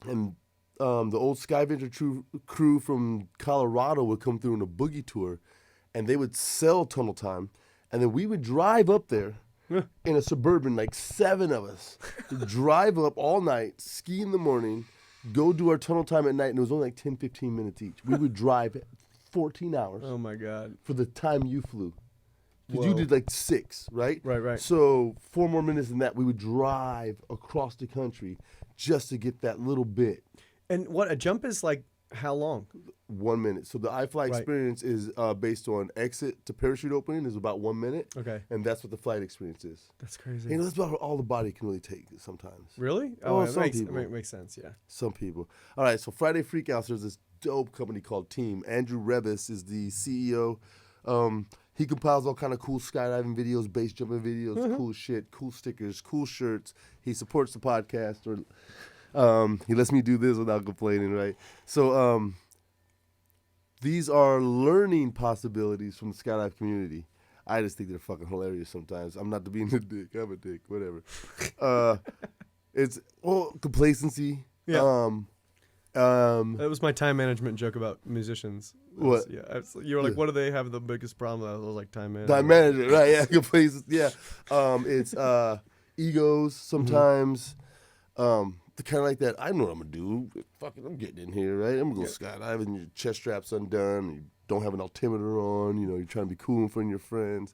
and the old Skyventure crew from Colorado would come through on a boogie tour, and they would sell tunnel time, and then we would drive up there in a Suburban, like 7 of us, drive up all night, ski in the morning, go do our tunnel time at night, and it was only like 10, 15 minutes each. We would drive 14 hours Oh, my God. for the time you flew. Because you Whoa. did like 6, right? Right. So 4 more minutes than that, we would drive across the country just to get that little bit. And what a jump is like? How long? 1 minute. So the iFly Right. experience is based on exit to parachute opening is about 1 minute. Okay. And that's what the flight experience is. That's crazy. You know, that's about all the body can really take sometimes. Really? Oh, it some makes, people. it makes sense. Yeah. Some people. All right, so Friday Freakouts, there's this dope company called Team. Andrew Revis is the CEO. He compiles all kind of cool skydiving videos, base jumping videos, cool shit, cool stickers, cool shirts. He supports the podcast, or he lets me do this without complaining, right? So these are learning possibilities from the skydive community. I just think they're fucking hilarious sometimes. I'm not to being a dick. I'm a dick. Whatever. It's complacency. Yeah. That was my time management joke about musicians. What? You were like, what do they have the biggest problem? I was like, time management. Time management, right? Yeah, complacency. Yeah. It's egos sometimes. They're kind of like that. I know what I'm gonna do. Fuck it, I'm getting in here, right? I'm gonna go skydiving. Your chest strap's undone. You don't have an altimeter on. You know, you're trying to be cool in front of your friends.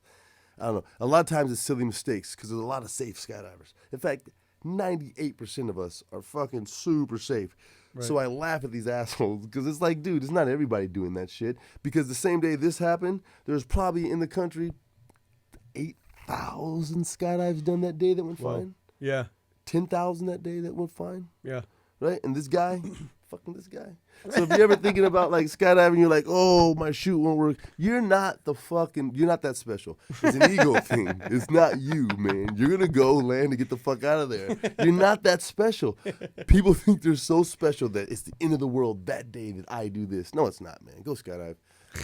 I don't know. A lot of times it's silly mistakes because there's a lot of safe skydivers. In fact, 98% of us are fucking super safe. Right. So I laugh at these assholes because it's like, dude, it's not everybody doing that shit. Because the same day this happened, there's probably in the country 8,000 skydives done that day that went fine. Yeah. 10,000 that day that went fine. Yeah. Right? And this guy, fucking this guy. So if you're ever thinking about like skydiving, you're like, oh, my chute won't work. You're not that special. It's an ego thing. It's not you, man. You're going to go land and get the fuck out of there. You're not that special. People think they're so special that it's the end of the world that day that I do this. No, it's not, man. Go skydive.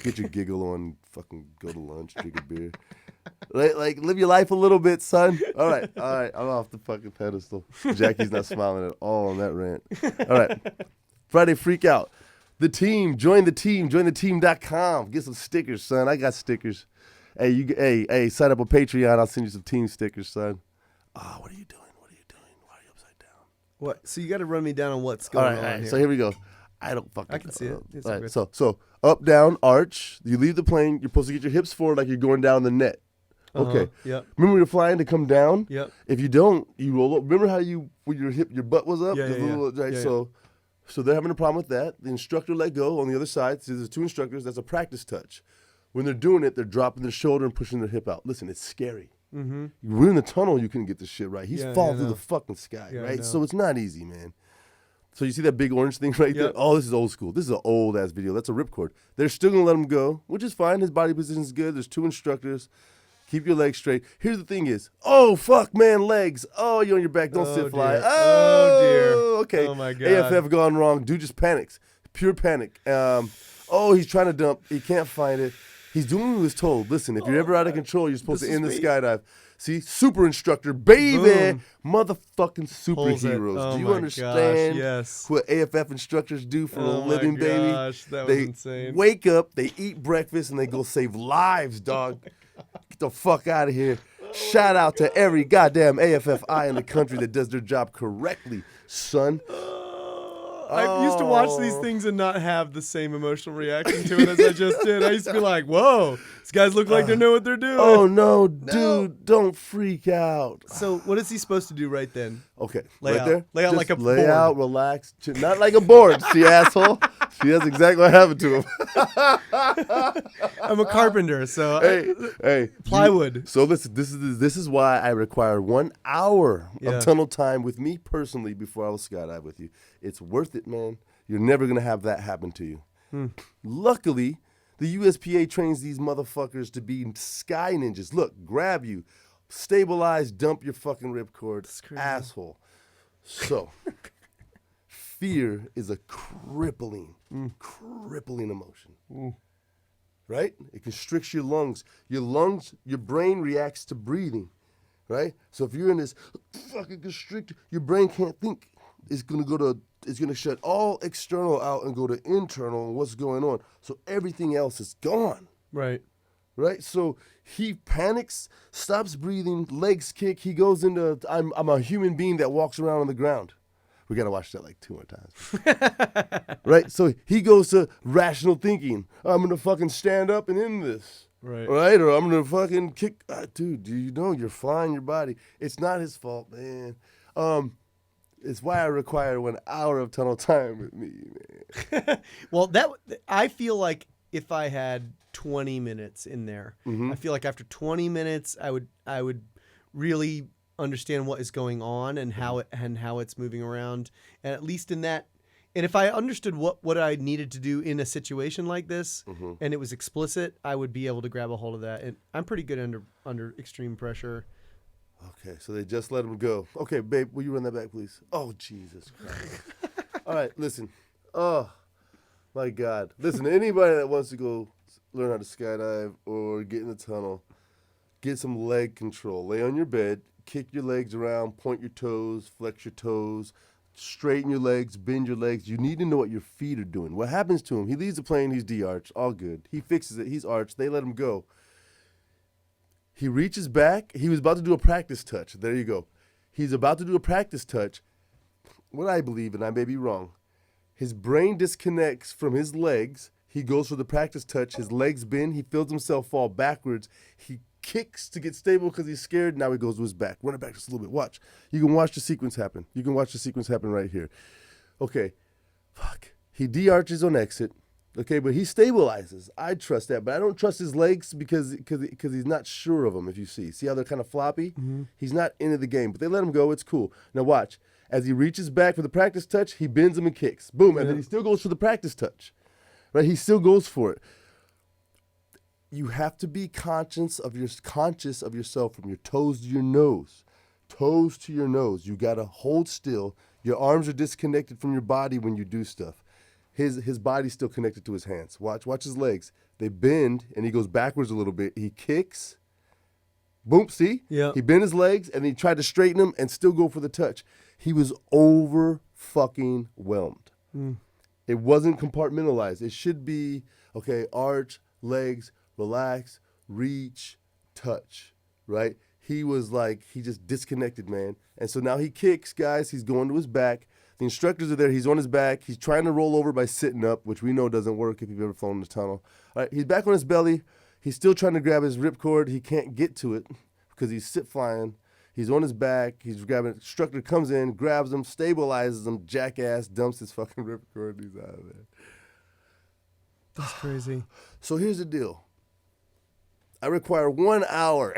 Get your giggle on. Fucking go to lunch. Drink a beer. Like, live your life a little bit, son. All right. I'm off the fucking pedestal. Jackie's not smiling at all on that rant. All right. Friday Freak Out. The team. Join the team. JoinTheTeam.com. Get some stickers, son. I got stickers. Hey, sign up on Patreon. I'll send you some team stickers, son. What are you doing? Why are you upside down? What? So you got to run me down on what's going on here. So here we go. I don't fucking. I can see it. It's all right. good. So up, down, arch. You leave the plane. You're supposed to get your hips forward like you're going down the net. Okay. Yep. Remember when you're flying to come down? Yep. If you don't, you roll up. Remember how when your butt was up? Yeah. Right. So they're having a problem with that. The instructor let go on the other side. So there's 2 instructors. That's a practice touch. When they're doing it, they're dropping their shoulder and pushing their hip out. Listen, it's scary. Mm-hmm. We're in the tunnel. You couldn't get this shit right. He's falling through the fucking sky, right? So it's not easy, man. So you see that big orange thing right there? Oh, this is old school. This is an old-ass video. That's a ripcord. They're still going to let him go, which is fine. His body position is good. There's 2 instructors. Keep your legs straight. Here's the thing is, oh, fuck, man, legs. Oh, you're on your back. Don't sit fly. Dear. Oh, dear. Okay. Oh, my God. AFF gone wrong. Dude just panics. Pure panic. He's trying to dump. He can't find it. He's doing what he was told. Listen, if you're ever out of control, you're supposed to end the skydive. See, super instructor, baby, Boom. Motherfucking superheroes. Do you understand what AFF instructors do for a living, baby? That they was insane. Wake up, they eat breakfast, and they go save lives, dog. Get the fuck out of here. Shout out to every goddamn AFFI in the country that does their job correctly, son. I used to watch these things and not have the same emotional reaction to it as I just did. I used to be like, whoa, these guys look like they know what they're doing. Oh, no, dude, don't freak out. So what is he supposed to do right then? Okay, lay right out. there. Lay out just like a lay board. Out, relax. Not like a board, see, asshole. See, that's exactly what happened to him. I'm a carpenter, so hey, plywood. So this is why I require 1 hour of tunnel time with me personally before I will skydive with you. It's worth it, man. You're never gonna have that happen to you. Luckily, the USPA trains these motherfuckers to be sky ninjas. Look, grab you, stabilize, dump your fucking ripcord, asshole. So, fear is a crippling emotion. Right? It constricts your lungs. Your brain reacts to breathing. Right? So if you're in this fucking constricted, your brain can't think. It's gonna shut all external out and go to internal and what's going on. So everything else is gone. Right. Right? So he panics, stops breathing, legs kick. He goes into, I'm a human being that walks around on the ground. We got to watch that like 2 more times. Right? So he goes to rational thinking. I'm going to fucking stand up and end this. Right. Right? Or I'm going to fucking kick. Dude, do you know you're flying your body? It's not his fault, man. It's why I require 1 hour of tunnel time with me, man. Well, I feel like if I had 20 minutes in there, I feel like after 20 minutes, I would really understand what is going on and how it's moving around, and at least in that. And if I understood what I needed to do in a situation like this, and it was explicit, I would be able to grab a hold of that. And I'm pretty good under extreme pressure. Okay, so they just let him go. Okay, babe, will you run that back, please? Oh, Jesus Christ. All right, listen. Oh, my God. Listen, anybody that wants to go learn how to skydive or get in the tunnel, get some leg control. Lay on your bed, kick your legs around, point your toes, flex your toes, straighten your legs, bend your legs. You need to know what your feet are doing. What happens to him? He leaves the plane, he's de-arched, all good. He fixes it, he's arched, they let him go. He reaches back. He was about to do a practice touch. There you go. He's about to do a practice touch. What I believe, and I may be wrong, his brain disconnects from his legs. He goes for the practice touch. His legs bend. He feels himself fall backwards. He kicks to get stable because he's scared. Now he goes to his back. Run it back just a little bit. Watch. You can watch the sequence happen. You can watch the sequence happen right here. Okay. Fuck. He de-arches on exit. Okay, but he stabilizes. I trust that, but I don't trust his legs because he's not sure of them. If you see how they're kind of floppy, he's not into the game. But they let him go. It's cool. Now watch. As he reaches back for the practice touch, he bends him and kicks. Boom, and then he still goes for the practice touch. Right? He still goes for it. You have to be conscious of yourself from your toes to your nose. Toes to your nose. You got to hold still. Your arms are disconnected from your body when you do stuff. His body's still connected to his hands. Watch his legs. They bend, and he goes backwards a little bit. He kicks. Boom, see? Yeah. He bent his legs, and he tried to straighten them and still go for the touch. He was over-fucking-whelmed. It wasn't compartmentalized. It should be, okay, arch, legs, relax, reach, touch, right? He was like, he just disconnected, man. And so now he kicks, guys. He's going to his back. The instructors are there. He's on his back. He's trying to roll over by sitting up, which we know doesn't work if you've ever flown in the tunnel. All right, he's back on his belly. He's still trying to grab his ripcord. He can't get to it because he's sit flying. He's on his back. He's grabbing it. Instructor comes in, grabs him, stabilizes him, jackass, dumps his fucking ripcord. He's out of there. That's crazy. So here's the deal. I require 1 hour.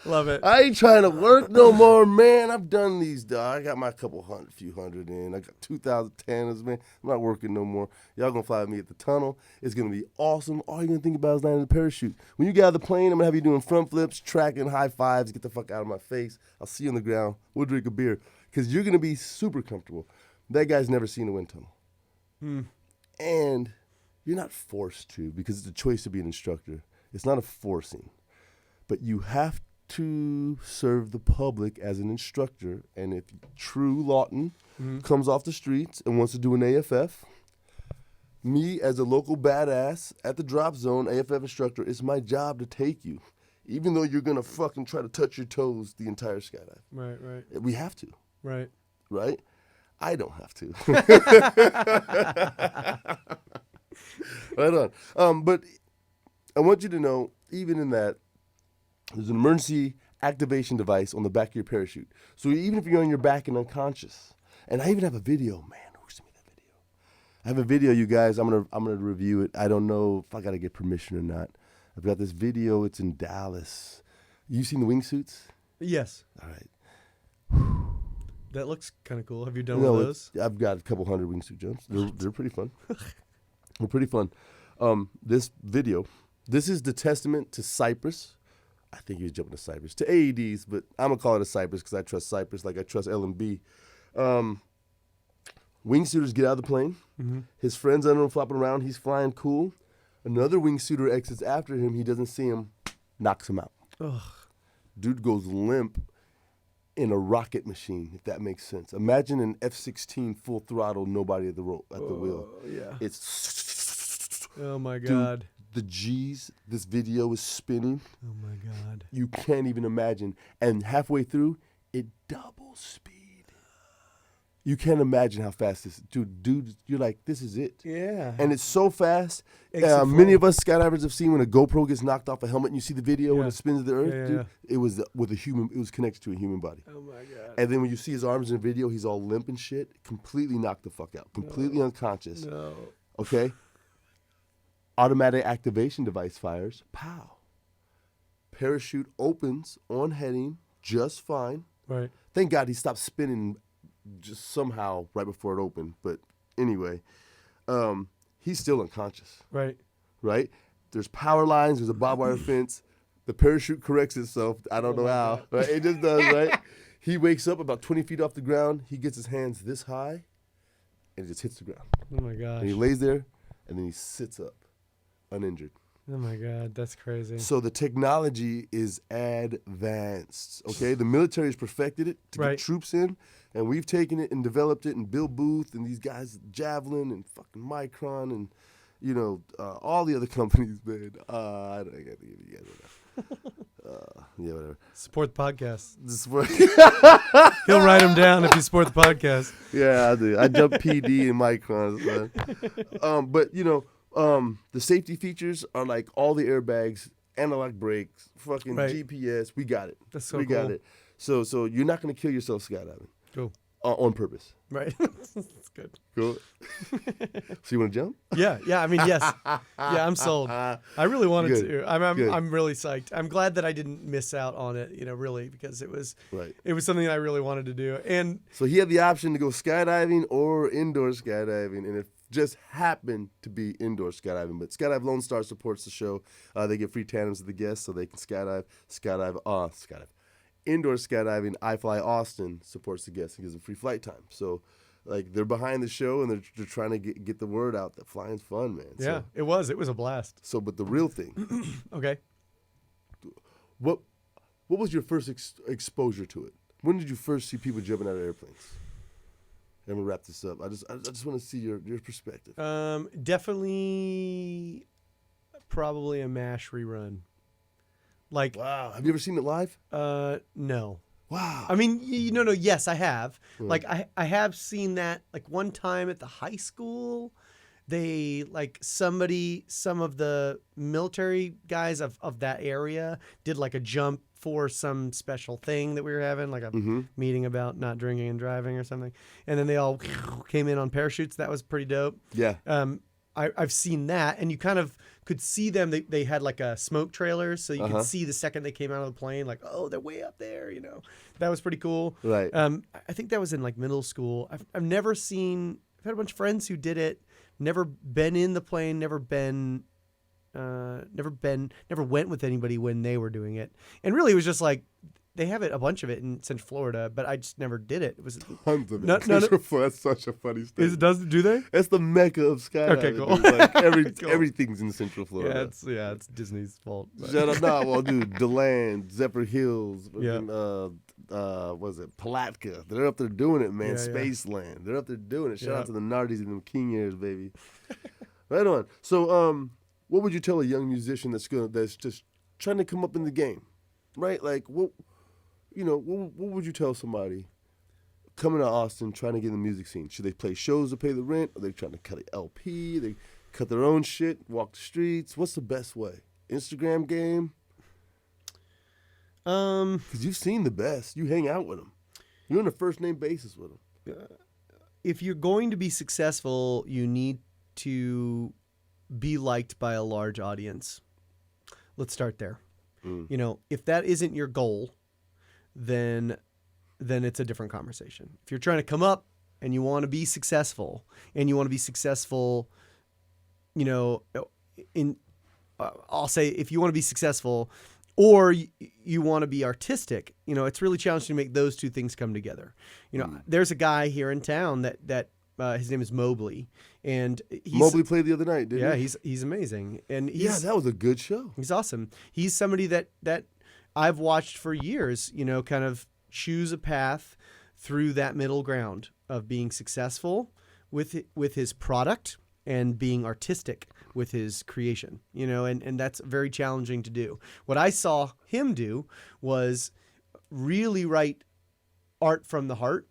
Love it. I ain't trying to work no more, man. I've done these, dog. I got my few hundred in. I got 2,010s, man. I'm not working no more. Y'all gonna fly with me at the tunnel. It's gonna be awesome. All you're gonna think about is landing the parachute. When you get out of the plane, I'm gonna have you doing front flips, tracking, high fives. Get the fuck out of my face. I'll see you on the ground. We'll drink a beer because you're gonna be super comfortable. That guy's never seen a wind tunnel, and you're not forced to because it's a choice to be an instructor. It's not a forcing, but you have to serve the public as an instructor. And if true Lawton comes off the streets and wants to do an AFF, me as a local badass at the drop zone AFF instructor, it's my job to take you, even though you're gonna fucking try to touch your toes the entire skydive. Right. We have to. Right. I don't have to. Right on. But I want you to know, even in that, there's an emergency activation device on the back of your parachute. So even if you're on your back and unconscious, and I even have a video, man, who sent me that video? I have a video, you guys. I'm gonna review it. I don't know if I gotta get permission or not. I've got this video. It's in Dallas. You seen the wingsuits? Yes. All right. That looks kind of cool. Have you done one of those? I've got a couple hundred wingsuit jumps. They're pretty fun. They're pretty fun. This video, this is the testament to Cypress. I think he was jumping to Cypress. To AEDs, but I'm going to call it a Cypress because I trust Cypress like I trust L&B. Wingsuiters get out of the plane. His friends under him flopping around. He's flying cool. Another wingsuiter exits after him. He doesn't see him. Knocks him out. Ugh. Dude goes limp in a rocket machine, if that makes sense. Imagine an F-16 full throttle, nobody at the wheel. Yeah. It's... Oh, my God. Dude, the G's, this video is spinning. Oh, my God. You can't even imagine. And halfway through, it doubles speed. You can't imagine how fast this dude. You're like, this is it. Yeah. And it's so fast. Exit Many flow. of us skydivers have seen when a GoPro gets knocked off a helmet and you see the video when Yeah. it spins to the earth. Yeah, Dude, it was with a human. It was connected to a human body. Oh my god. And then when you see his arms in the video, he's all limp and shit. Completely knocked the fuck out. Completely unconscious. No. Okay. Automatic activation device fires. Pow. Parachute opens on heading just fine. Right. Thank God he stopped spinning just somehow right before it opened. But anyway, he's still unconscious, Right. right? There's power lines. There's a barbed wire fence. The parachute corrects itself. I don't know how. Right? It just does, right? He wakes up about 20 feet off the ground. He gets his hands this high, and it just hits the ground. Oh my gosh. And he lays there, and then he sits up, uninjured. Oh my god, that's crazy. So the technology is advanced, okay? The military has perfected it to Right. get troops in, and we've taken it and developed it, and Bill Booth and these guys, Javelin and fucking Micron and, all the other companies, man. I don't get you guys yeah, whatever. Support the podcast. This is what- He'll write them down if you support the podcast. Yeah, I do. I jump PD and Microns, man. But, the safety features are like all the airbags, analog brakes, fucking Right. GPS. We got it. That's so we got cool. it. So you're not going to kill yourself skydiving Cool. on purpose. Right. That's good. Cool. So you want to jump? Yeah. I mean, yes. Yeah, I'm sold. I really wanted Good. to. I'm Good. really psyched. I'm glad that I didn't miss out on it. Really, because it was Right. something I really wanted to do. And So he had the option to go skydiving or indoor skydiving, and it just happened to be indoor skydiving. But Skydive Lone Star supports the show. They get free tandems to the guests so they can skydive. Indoor skydiving, I Fly Austin supports the guests and gives them free flight time. So, like, they're behind the show and they're trying to get the word out that flying's fun, man. yeah, it was a blast. But the real thing, Okay. what was your first exposure to it? When did you first see people jumping out of airplanes? I'm gonna wrap this up. I just want to see your perspective. Definitely, probably a MASH rerun. Like, Wow, have you ever seen it live? no. Wow. I mean, no. Yes, I have. Mm. Like, I have seen that. Like one time at the high school, they some of the military guys of that area did like a jump for some special thing that we were having, like a meeting about not drinking and driving or something. And then they all came in on parachutes. That was pretty dope. Yeah. I've seen that, and you kind of could see them. They had like a smoke trailer, so you could see the second they came out of the plane, like, oh, they're way up there. That was pretty cool. Right. I think that was in like middle school. I've never seen. I've had a bunch of friends who did it. Never been in the plane. Never went with anybody when they were doing it. And really, it was just like they have a bunch of it in Central Florida, but I just never did it. It was Tons of it. No. That's such a funny story. do they? It's the mecca of skydiving. Okay, cool. dude. Like Cool. everything's in Central Florida. It's Disney's fault. but- Shut up, no, well, dude, DeLand, Zephyr Hills, Yeah. was it Palatka? They're up there doing it, man. Yeah, yeah. Spaceland, they're up there doing it. Shout Yeah. out to the Nardies and them King years, baby. Right on. So, what would you tell a young musician that's just trying to come up in the game, right? Like, what would you tell somebody coming to Austin trying to get in the music scene? Should they play shows to pay the rent? Are they trying to cut an LP? They cut their own shit, walk the streets? What's the best way? Instagram game? Because you've seen the best. You hang out with them. You're on a first name basis with them. If you're going to be successful, you need to be liked by a large audience. Let's start there. If that isn't your goal, then it's a different conversation. If you're trying to come up and you want to be successful, I'll say if you want to be successful or you want to be artistic, it's really challenging to make those two things come together. There's a guy here in town that his name is Mobley, and Mobley played the other night, didn't he? Yeah, he's amazing, and that was a good show. He's awesome. He's somebody that I've watched for years, kind of choose a path through that middle ground of being successful with his product and being artistic with his creation, and that's very challenging to do. What I saw him do was really write art from the heart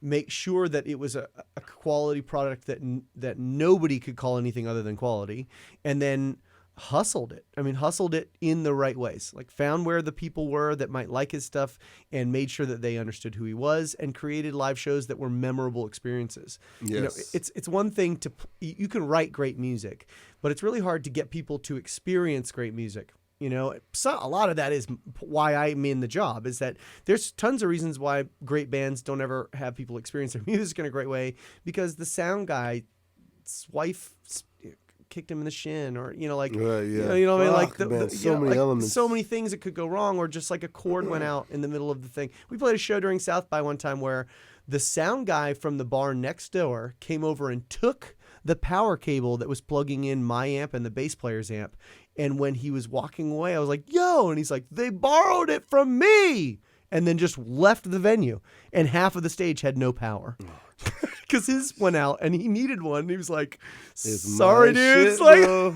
make sure that it was a quality product that nobody could call anything other than quality, and then hustled it in the right ways, like found where the people were that might like his stuff and made sure that they understood who he was, and created live shows that were memorable experiences. Yes. You know, it's one thing you can write great music, but it's really hard to get people to experience great music. You know, so a lot of that is why I'm in the job, is that there's tons of reasons why great bands don't ever have people experience their music in a great way, because the sound guy's wife kicked him in the shin, or right, yeah. you know what I mean, like many elements, so many things that could go wrong, or just like a cord went out in the middle of the thing. We played a show during South by one time where the sound guy from the bar next door came over and took the power cable that was plugging in my amp and the bass player's amp, and when he was walking away, I was like, yo, and he's like, they borrowed it from me, and then just left the venue, and half of the stage had no power. Because his went out and he needed one. And he was like, sorry, dude. It's like,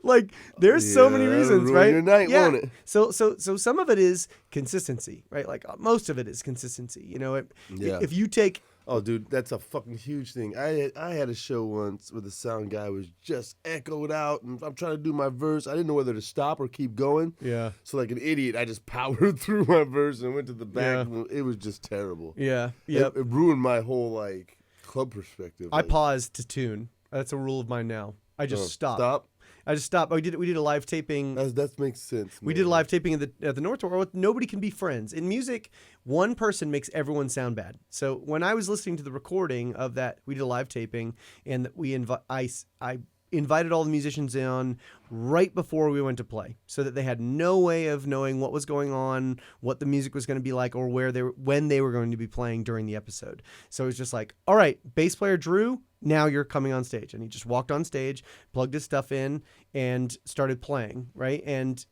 like there's so many reasons, right? Your night, won't it? So some of it is consistency, right? Like most of it is consistency. You know, if you take. Oh, dude, that's a fucking huge thing. I had a show once where the sound guy was just echoed out, and I'm trying to do my verse. I didn't know whether to stop or keep going. Yeah. So like an idiot, I just powered through my verse and went to the back. Yeah. It was just terrible. Yeah. Yeah. It ruined my whole like club perspective. I paused to tune. That's a rule of mine now. I just stopped. Stop. I just stopped. We did a live taping. That makes sense. We did a live taping at the North Tower. Nobody can be friends. In music, one person makes everyone sound bad. So when I was listening to the recording of that, we did a live taping, and I invited all the musicians in right before we went to play, so that they had no way of knowing what was going on, what the music was going to be like, or when they were going to be playing during the episode. So it was just like, all right, bass player Drew, now you're coming on stage. And he just walked on stage, plugged his stuff in, and started playing, right? And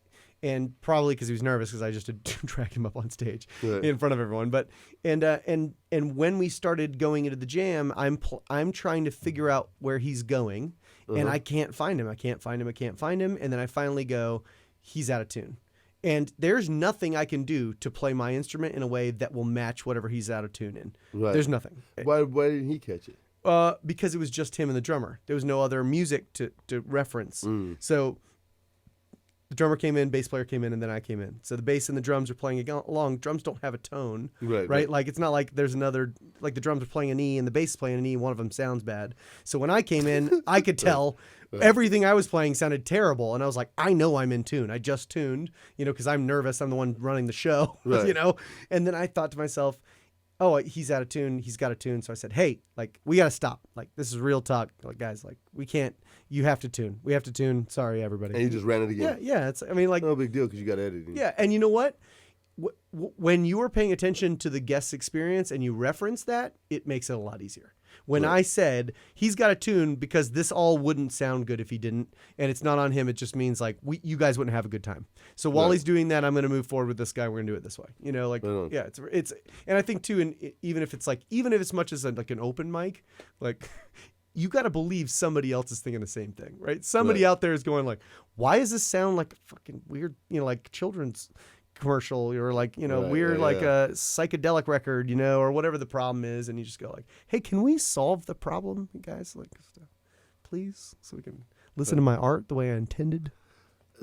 probably because he was nervous, because I just had dragged him up on stage in front of everyone. But and when we started going into the jam, I'm trying to figure out where he's going, and I can't find him. And then I finally go, he's out of tune. And there's nothing I can do to play my instrument in a way that will match whatever he's out of tune in. Right. There's nothing. Why didn't he catch it? Because it was just him and the drummer. There was no other music to reference. So the drummer came in, bass player came in, and then I came in. So the bass and the drums are playing along. Drums don't have a tone, right? Like it's not like there's another, like the drums are playing an E and the bass is playing an E. One of them sounds bad. So when I came in, I could tell everything I was playing sounded terrible, and I was like, I know I'm in tune. I just tuned, because I'm nervous. I'm the one running the show, And then I thought to myself, oh, he's out of tune. He's got a tune. So I said, hey, like, we got to stop. Like, this is real talk. Like, guys, like, we can't, you have to tune. We have to tune. Sorry, everybody. And you just ran it again. Yeah. It's, I mean, like. No big deal, because you got editing. Yeah. And you know what? When you are paying attention to the guest's experience and you reference that, it makes it a lot easier. When I said he's got a tune because this all wouldn't sound good if he didn't, and it's not on him, it just means like you guys wouldn't have a good time. So while he's doing that, I'm going to move forward with this guy. We're going to do it this way. It's and I think too, and even if it's much as like an open mic, like you got to believe somebody else is thinking the same thing, right? Somebody out there is going like, why does this sound like fucking weird, like children's commercial, or like weird a psychedelic record, or whatever the problem is, and you just go like, hey, can we solve the problem, guys, like please, so we can listen to my art the way I intended.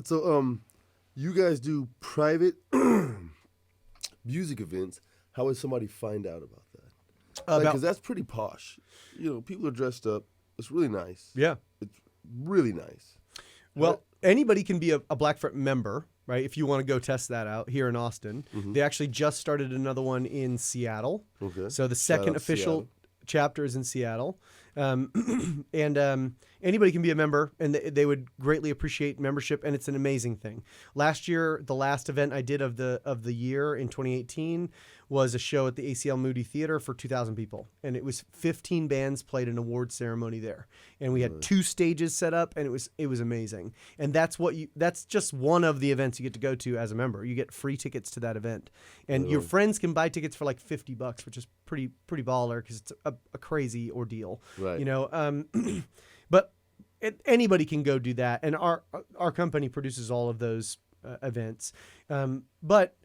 So you guys do private music events. How would somebody find out about that? Because that's pretty posh. People are dressed up. It's really nice. Yeah, it's really nice. Well, anybody can be a Black Fret member, right? If you want to go test that out here in Austin. They actually just started another one in Seattle. Okay. So the second official chapter is in Seattle. And anybody can be a member, and they would greatly appreciate membership, and it's an amazing thing. Last year, the last event I did of the year in 2018 was a show at the ACL Moody Theater for 2,000 people, and it was 15 bands played an award ceremony there, and we had 2 stages set up, and it was amazing. And that's just one of the events you get to go to as a member. You get free tickets to that event, and your friends can buy tickets for like $50, which is pretty baller, because it's a crazy ordeal, right? But anybody can go do that, and our company produces all of those events. But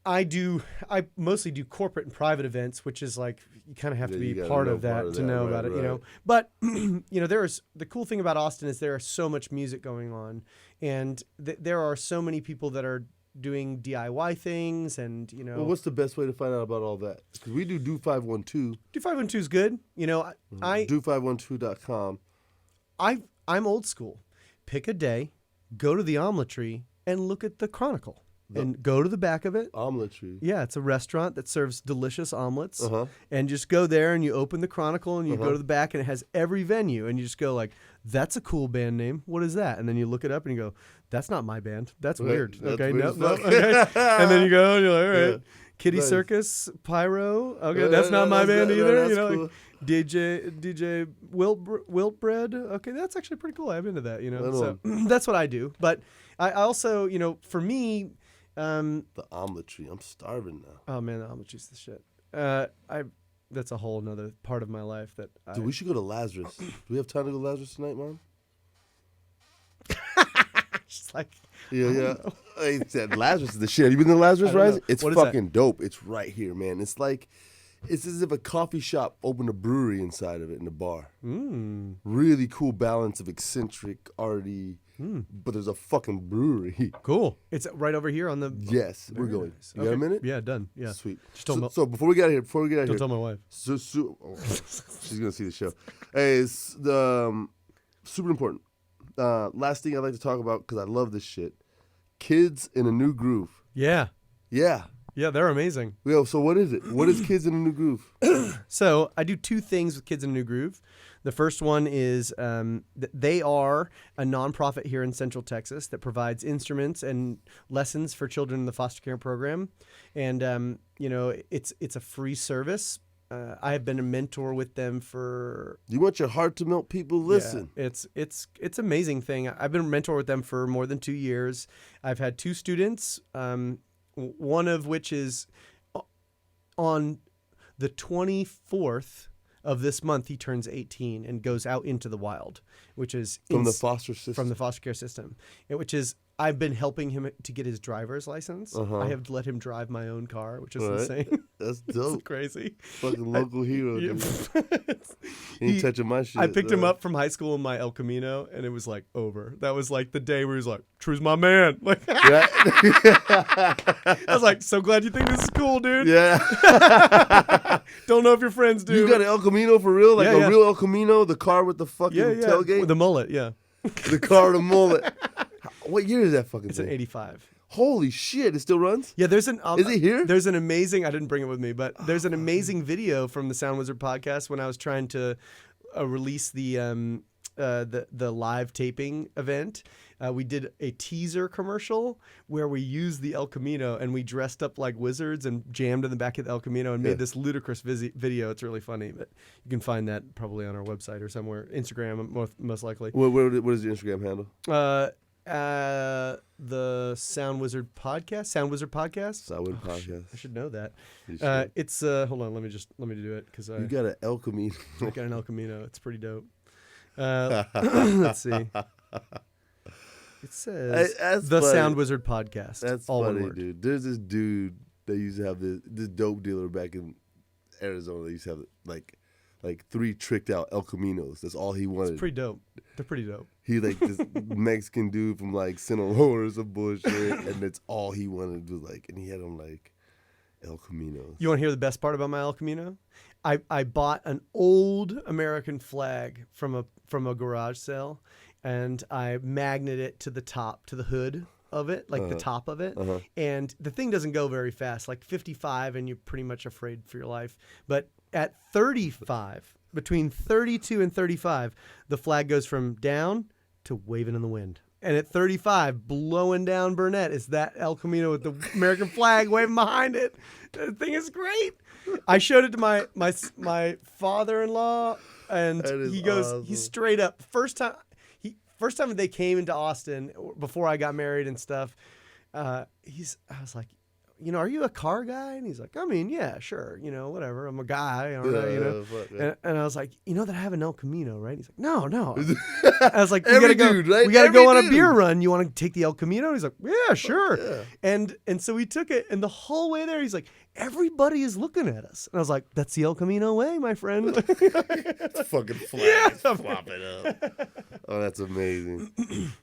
I mostly do corporate and private events, which is like, you kind of have to be part of that to know about it, But, the cool thing about Austin is there is so much music going on, and there are so many people that are doing DIY things, and, Well, what's the best way to find out about all that? Because we do 512. Do 512 is good. Do512.com. I'm old school. Pick a day, go to the Omelet Tree, and look at the Chronicle. And go to the back of it. Omelet Tree. Yeah, it's a restaurant that serves delicious omelets. And just go there and you open the Chronicle and you go to the back and it has every venue. And you just go like, that's a cool band name. What is that? And then you look it up and you go, that's not my band. That's weird. That's okay, weird no. Okay. And then you go and you're like, all right. Kitty Circus, Pyro. Okay, that's not my band either. Cool. Like DJ Wiltbread. Okay, that's actually pretty cool. I'm into that. So that's what I do. But I also, for me, the Omelet Tree. I'm starving now. Oh man, the Omelet Tree's the shit. That's a whole nother part of my life that. Dude, we should go to Lazarus. Do we have time to go to Lazarus tonight, Mom? Just like. Yeah. Hey, Lazarus is the shit. Have you been to Lazarus Rising? It's fucking dope. It's right here, man. It's as if a coffee shop opened a brewery inside of it in the bar. Really cool balance of eccentric, arty, but there's a fucking brewery. Cool. It's right over here on the. Yes, we're going. Nice. You got a minute? Yeah, done. Yeah. Sweet. So before we get out of here, don't tell my wife. She's gonna see the show. Hey, it's super important. Last thing I'd like to talk about, because I love this shit. Kids in a New Groove. Yeah. Yeah. Yeah, they're amazing. Yo, so what is it? What is Kids in a New Groove? So I do two things with Kids in a New Groove. The first one is they are a nonprofit here in Central Texas that provides instruments and lessons for children in the foster care program. And, it's a free service. I have been a mentor with them for. You want your heart to melt, people? Listen. Yeah, it's amazing thing. I've been a mentor with them for more than 2 years. I've had 2 students. One of which is on the 24th of this month, he turns 18 and goes out into the wild, which is from the foster system. From the foster care system, which is I've been helping him to get his driver's license. I have let him drive my own car, which is insane. That's dope. It's crazy. Fucking local hero. He ain't touching my shit. I picked him up from high school in my El Camino, and it was like over. That was like the day where he was like, "True's my man." Like, I was like, "So glad you think this is cool, dude." Yeah. Don't know if your friends do. You got an El Camino for real? Like a real El Camino, the car with the fucking tailgate, with the mullet. Yeah. The car with the mullet. What year is that fucking It's thing? an 85. Holy shit, it still runs? Yeah, Is it here? There's an amazing, I didn't bring it with me, but there's an amazing video from the Sound Wizard podcast when I was trying to release the live taping event. We did a teaser commercial where we used the El Camino and we dressed up like wizards and jammed in the back of the El Camino and made this ludicrous video. It's really funny, but you can find that probably on our website or somewhere. Instagram, most likely. What is your Instagram handle? The Sound Wizard podcast. Sound Wizard podcast. Sound Wizard podcast. I should know that. It's hold on. Let me do it because you got an El Camino. I got an El Camino. It's pretty dope. Let's see. It says the funny. Sound Wizard podcast. That's all funny, one word. dude. There's this dude that used to have this dope dealer back in Arizona. That used to have like 3 tricked out El Caminos. That's all he wanted. It's pretty dope. They're pretty dope. He like this Mexican dude from like Sinaloa or some bullshit, and that's all he wanted was like, and he had them like El Caminos. You want to hear the best part about my El Camino? I bought an old American flag from a garage sale, and I magneted it to the top, to the hood of it, like the top of it. And the thing doesn't go very fast, like 55, and you're pretty much afraid for your life. But at 35, between 32 and 35, the flag goes from down to waving in the wind. And at 35, blowing down Burnett is that El Camino with the American flag waving behind it. The thing is great. I showed it to my father-in-law, and he goes, awesome. He's straight up. First time they came into Austin before I got married and stuff. I was like, are you a car guy? And he's like, I mean, yeah, sure, whatever. I'm a guy, And I was like, that I have an El Camino, right? He's like, no. I was like, we gotta go on a beer run. You want to take the El Camino? He's like, yeah, sure. Yeah. And so we took it, and the whole way there, he's like, everybody is looking at us. And I was like, that's the El Camino way, my friend. It's fucking flat. Flop it up. Oh, that's amazing.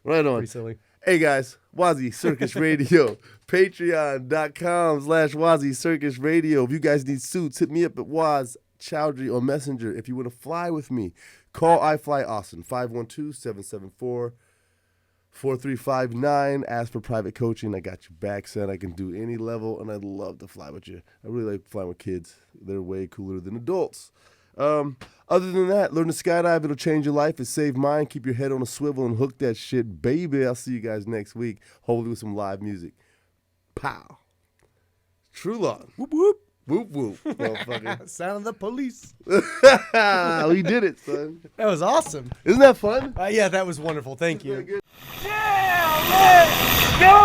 Right on. Pretty silly. Hey guys, WazzyCircus Radio, patreon.com/WazzyCircus Radio. If you guys need suits, hit me up at Waz Choudhry on Messenger. If you want to fly with me, call iFly Austin, 512-774-4359. Ask for private coaching. I got your back, son. I can do any level, and I'd love to fly with you. I really like flying with kids. They're way cooler than adults. Other than that, learn to skydive. It'll change your life. It saved mine. Keep your head on a swivel and hook that shit, baby. I'll see you guys next week, hopefully with some live music. Pow. True Lawton. Whoop, whoop. Whoop, whoop. Motherfucker. Sound of the police. We did it, son. That was awesome. Isn't that fun? Yeah, that was wonderful. Thank you. Good. Yeah, let's go!